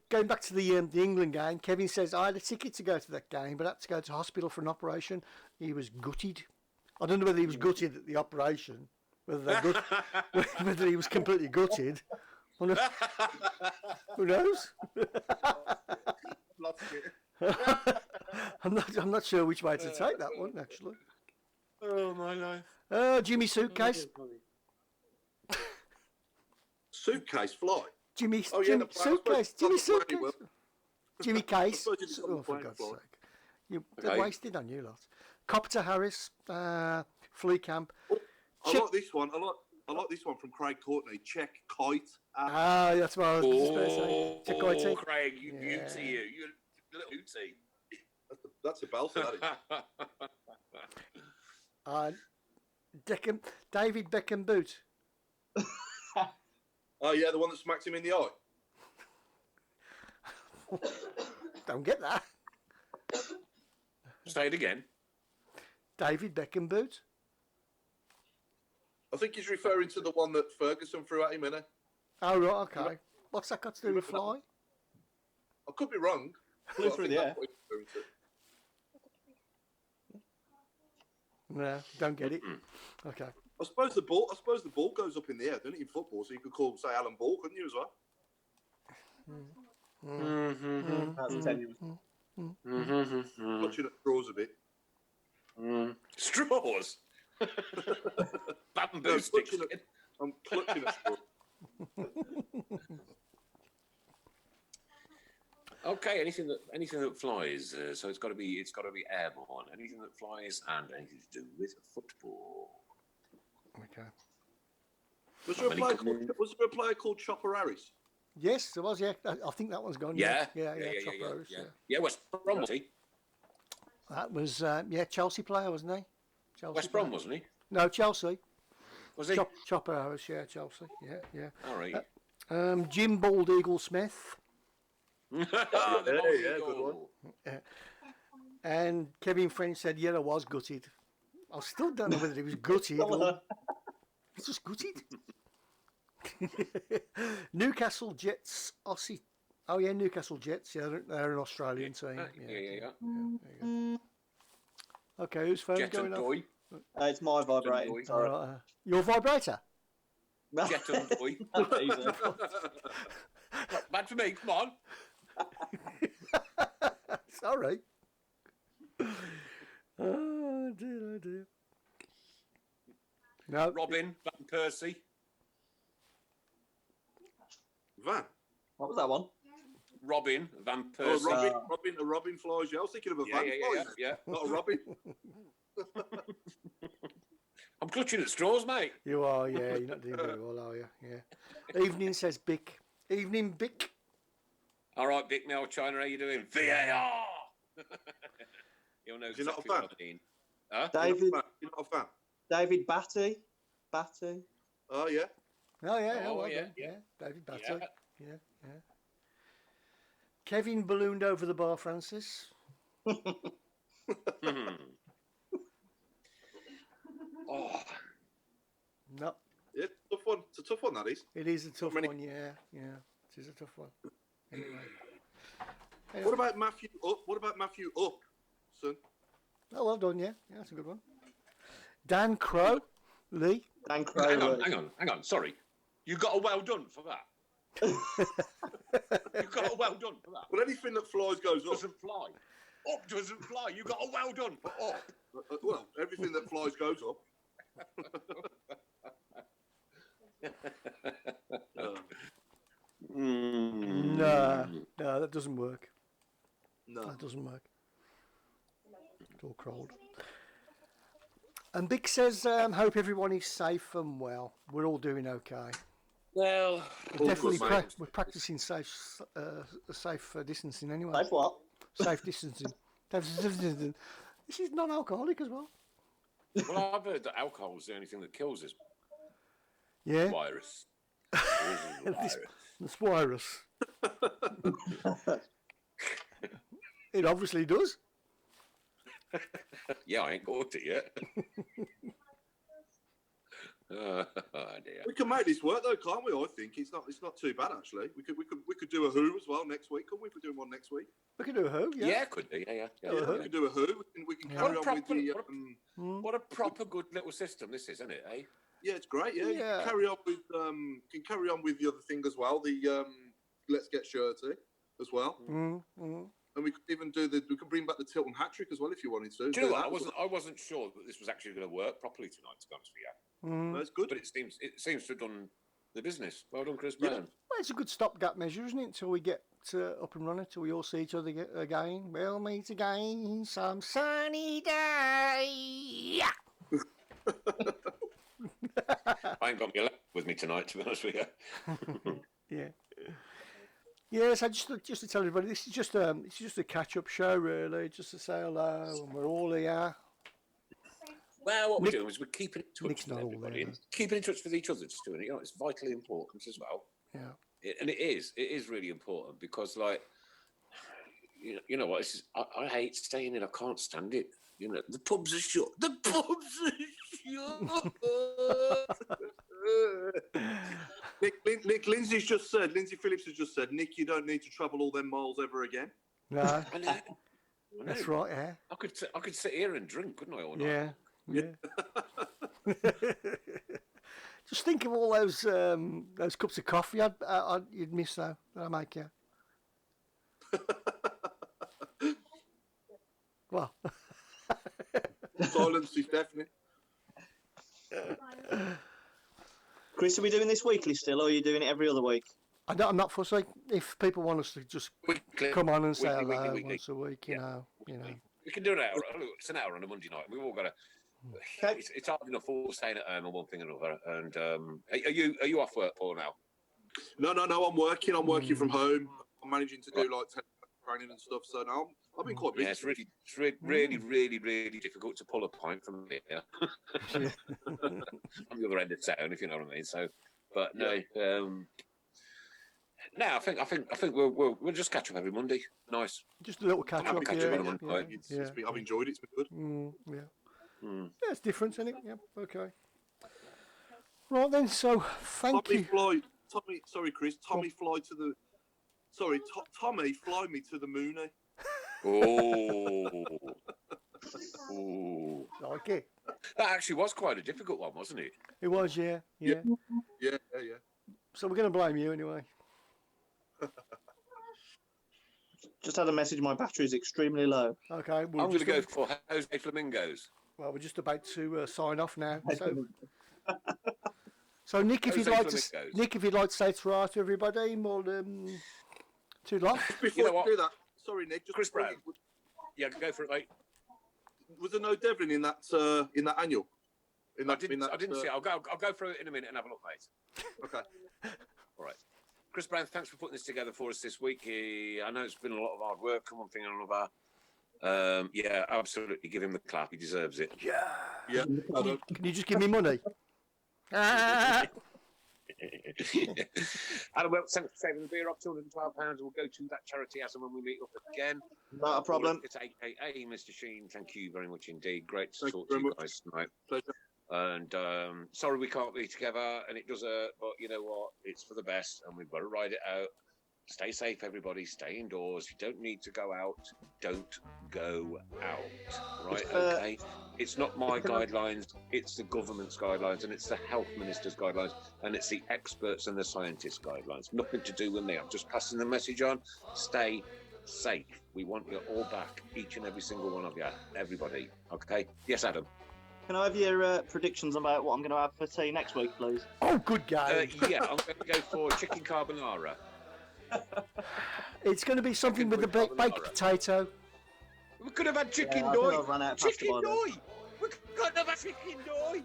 Going back to the England game, Kevin says, I had a ticket to go to that game, but I had to go to hospital for an operation. He was gutted. I don't know whether he was gutted at the operation, whether he was completely gutted. Who knows? Lost it. I'm not sure which way to take that one, actually. Oh, my life. Jimmy Suitcase. Suitcase Fly? Jimmy Oh, yeah, Jimmy the plane- Suitcase. Jimmy I suppose Suitcase. well. Jimmy Case. suppose you just Oh, got for the God's plane sake. They're Okay. wasted on you lot. Copter Harris, Flea Camp. I like this one. I like this one from Craig Courtney. Check kite. That's what I was just about to say. Check Oh, IT. Craig, you Yeah. beauty, you little beauty. That's a belter, that is. David Beckham boot. Oh, yeah, the one that smacked him in the eye. Don't get that. Say it again. David Beckham boot. I think he's referring to the one that Ferguson threw at him, innit? Oh, right, okay. What's that got to do with fly? I could be wrong. Flew but I through think the that's air. what he's referring to. No, don't get it. Okay. I suppose the ball goes up in the air, doesn't it, in football? So you could call, say, Alan Ball, couldn't you, as well? That's tenuous. Clutching at straws a bit. Straws. Bamboo No, sticks. I'm clutching at straws. Okay, anything that flies. So it's got to be airborne. Anything that flies and anything to do with football. Okay. Was there a player called Chopper Harris? Yes, there was, yeah. I think that one's gone. Yeah, Chopper Harris, yeah. West Brom, was he? That was, Chelsea player, wasn't he? Chelsea West Brom, player. wasn't he? No, Chelsea. Was he? Chopper Harris, yeah, Chelsea. Yeah. All right. Jim Bald Eagle Smith. The yeah, Bald good one. Eagle. And Kevin French said, yeah, I was gutted. I still don't know whether he was gutted or he's just gutted. Newcastle Jets, Aussie. Oh, yeah, Newcastle Jets. Yeah, they're an Australian team. Yeah. There you go. Okay, whose phone's Jet going and off? boy. It's my vibrating. Boy. Sorry. Your vibrator? Jet and boy. Easy. Not bad for me. Come on. Sorry. Oh dear, oh dear. No. Robin Van Persie. Van. What was that one? Robin Van Oh, Persie. Robin flies. Yeah, I was thinking of a Van flies. Yeah. Not a Robin. I'm clutching at straws, mate. You are, yeah. You're not doing very well, are you? Yeah. Evening says Bick. Evening, Bick. All right, Vic Mel China, how you doing? VAR! You'll know Is he not a exactly fan? what I mean. Huh? David. You're not a fan. David Batty. Oh, yeah. Oh, yeah. Oh, Well yeah, done. yeah. David Batty. Yeah. Yeah. Kevin ballooned over the bar, Francis. Oh, No, Yeah, it's a tough one. It's a tough one, that is. it is a tough many- one, yeah. It is a tough one. Anyway. What about Matthew Up? What about Matthew Up, son? Oh, well done, yeah. Yeah, that's a good one. Dan Crow, Lee. Dan Crowley. hang on. Sorry. You got a well done for that. You got a well done for that. Well, anything that flies goes up. Doesn't fly. Up doesn't fly. You got a well done for up. Well, everything that flies goes up. No, that doesn't work. No. That doesn't work. It's all crawled. And Big says, hope everyone is safe and well. We're all doing okay. Well, We're definitely good, mate. we're practicing safe distancing anyway. Safe what? Safe distancing. This is non-alcoholic as well. well, I've heard that alcohol is the only thing that kills this Yeah, virus. this virus. It obviously does. Yeah, I ain't caught it yet. Oh dear. We can make this work though, can't we? I think it's not too bad actually. We could do a Who as well next week, couldn't we? If we're doing one next week. We can do a who, yeah. Yeah, could be. Yeah. We could do a Who. We can carry on with the. What a proper good little system this is, isn't it? Eh? Yeah, it's great. Yeah, Yeah. you can carry on with the other thing as well. The Let's Get Shirty as well. And we could even we could bring back the Tilton hat trick as well if you wanted to. Do you know what? I wasn't sure that this was actually going to work properly tonight, to be honest with you. That's good. But it seems to have done the business. Well done, Chris Brown. Well, it's a good stopgap measure, isn't it? Until we get up and running, till we all see each other again. We'll meet again some sunny day. Yeah. I ain't got my lap with me tonight, to be honest with you. Yeah. Yes, I just to tell everybody, this is just a catch-up show, really, just to say hello, and we're all here. Well, what we're doing is we're keeping in touch Nick's with not all everybody, there, and keeping in touch with each other, just doing it. You know, it's vitally important as well. Yeah. And it is really important because, like, you know what? This is, I hate staying in. I can't stand it. You know, the pubs are shut. The pubs are shut. Nick, Lindsay Phillips has just said, Nick, you don't need to travel all them miles ever again. No, I know. that's right. Yeah. I could sit here and drink, couldn't I? All night? Yeah. Just think of all those cups of coffee you'd miss though. That I make you. Well. Silence is deafening. Chris, are we doing this weekly still, or are you doing it every other week? I'm not fussy. If people want us to just Weekly. come on and say Weekly, hello weekly. once a week, you know. We can do an hour. Look, it's an hour on a Monday night. We've all got to. It's hard enough all staying at home on one thing or another. And are you off work, Paul, now? No. I'm working. I'm working from home. I'm managing to do like training and stuff. So now I've been quite busy. Yeah, it's really difficult to pull a pint from here. From the other end of town, if you know what I mean. So, but no. No, I think we'll just catch up every Monday. Nice. Just a little catch up. Catch up on a Monday. I've enjoyed it. It's been good. Yeah, it's different, isn't it? Yeah. Okay. Right then. So thank you. Tommy, sorry, Chris. Tommy, fly to the. Sorry, Tommy, fly me to the Mooney. Oh. Like it. That actually was quite a difficult one, wasn't it? It was, yeah. Yeah. So we're going to blame you anyway. Just had a message. My battery is extremely low. Okay. I'm going to go for Jose Flamingos. Well, we're just about to sign off now. So Nick, if Those you'd like Flamingos. to, Nick, if you'd like to say ta to everybody, more too long. Before know you what? do that, sorry, Nick. Just Chris before Brown. Yeah, go for it, mate. was there no Devlin in that annual? I didn't see it. I'll go through it in a minute and have a look, mate. Okay. All right. Chris Brown, thanks for putting this together for us this week. I know it's been a lot of hard work, one thing and another. Yeah, absolutely. Give him the clap. He deserves it. Yeah. Yeah. Can you just give me money? Adam, well, thanks for saving the beer up. £212. We'll go to that charity as and when we meet up again. Not a problem. It's AKA Mr. Sheen. Thank you very much indeed. Great to Thank talk you to very you much. guys tonight. Pleasure. And sorry we can't be together, and it does hurt, but you know what? It's for the best, and we've got to ride it out. Stay safe, everybody. Stay indoors. You don't need to go out. Don't go out. Right? Okay. It's not my guidelines. It's the government's guidelines, and it's the health minister's guidelines, and it's the experts and the scientists' guidelines. Nothing to do with me. I'm just passing the message on. Stay safe. We want you all back, each and every single one of you, everybody. Okay? Yes, Adam. Can I have your predictions about what I'm going to have for tea next week, please? Oh, good guy. Yeah, I'm going to go for chicken carbonara. It's going to be something with the baked potato. We could have had chicken I think doy. I've run out of pasta Chicken by then. doy. We could have had chicken doy.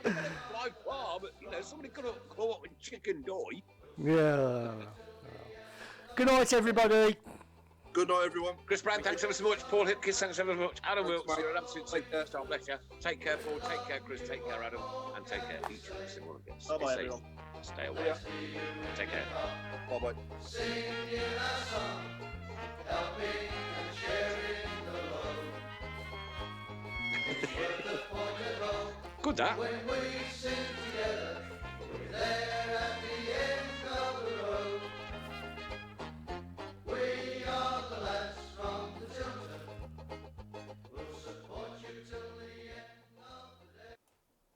By far, but you know, somebody could have come up with chicken doy. Yeah. Good night, everybody. Good night, everyone. Chris Brown, thanks ever so much. Paul Hipkins, thanks ever so much. Adam Thanks, Wilkes, mate. you're an absolute superstar. Bless you. Take care, Paul. Take care, Chris. Take care, Adam. And take care, each and every single one of you. Stay Bye-bye, safe. everyone. Stay away. Take care. Bye bye. Singing our song, helping and sharing the load. It's worth the point at home Good that. when we sing together.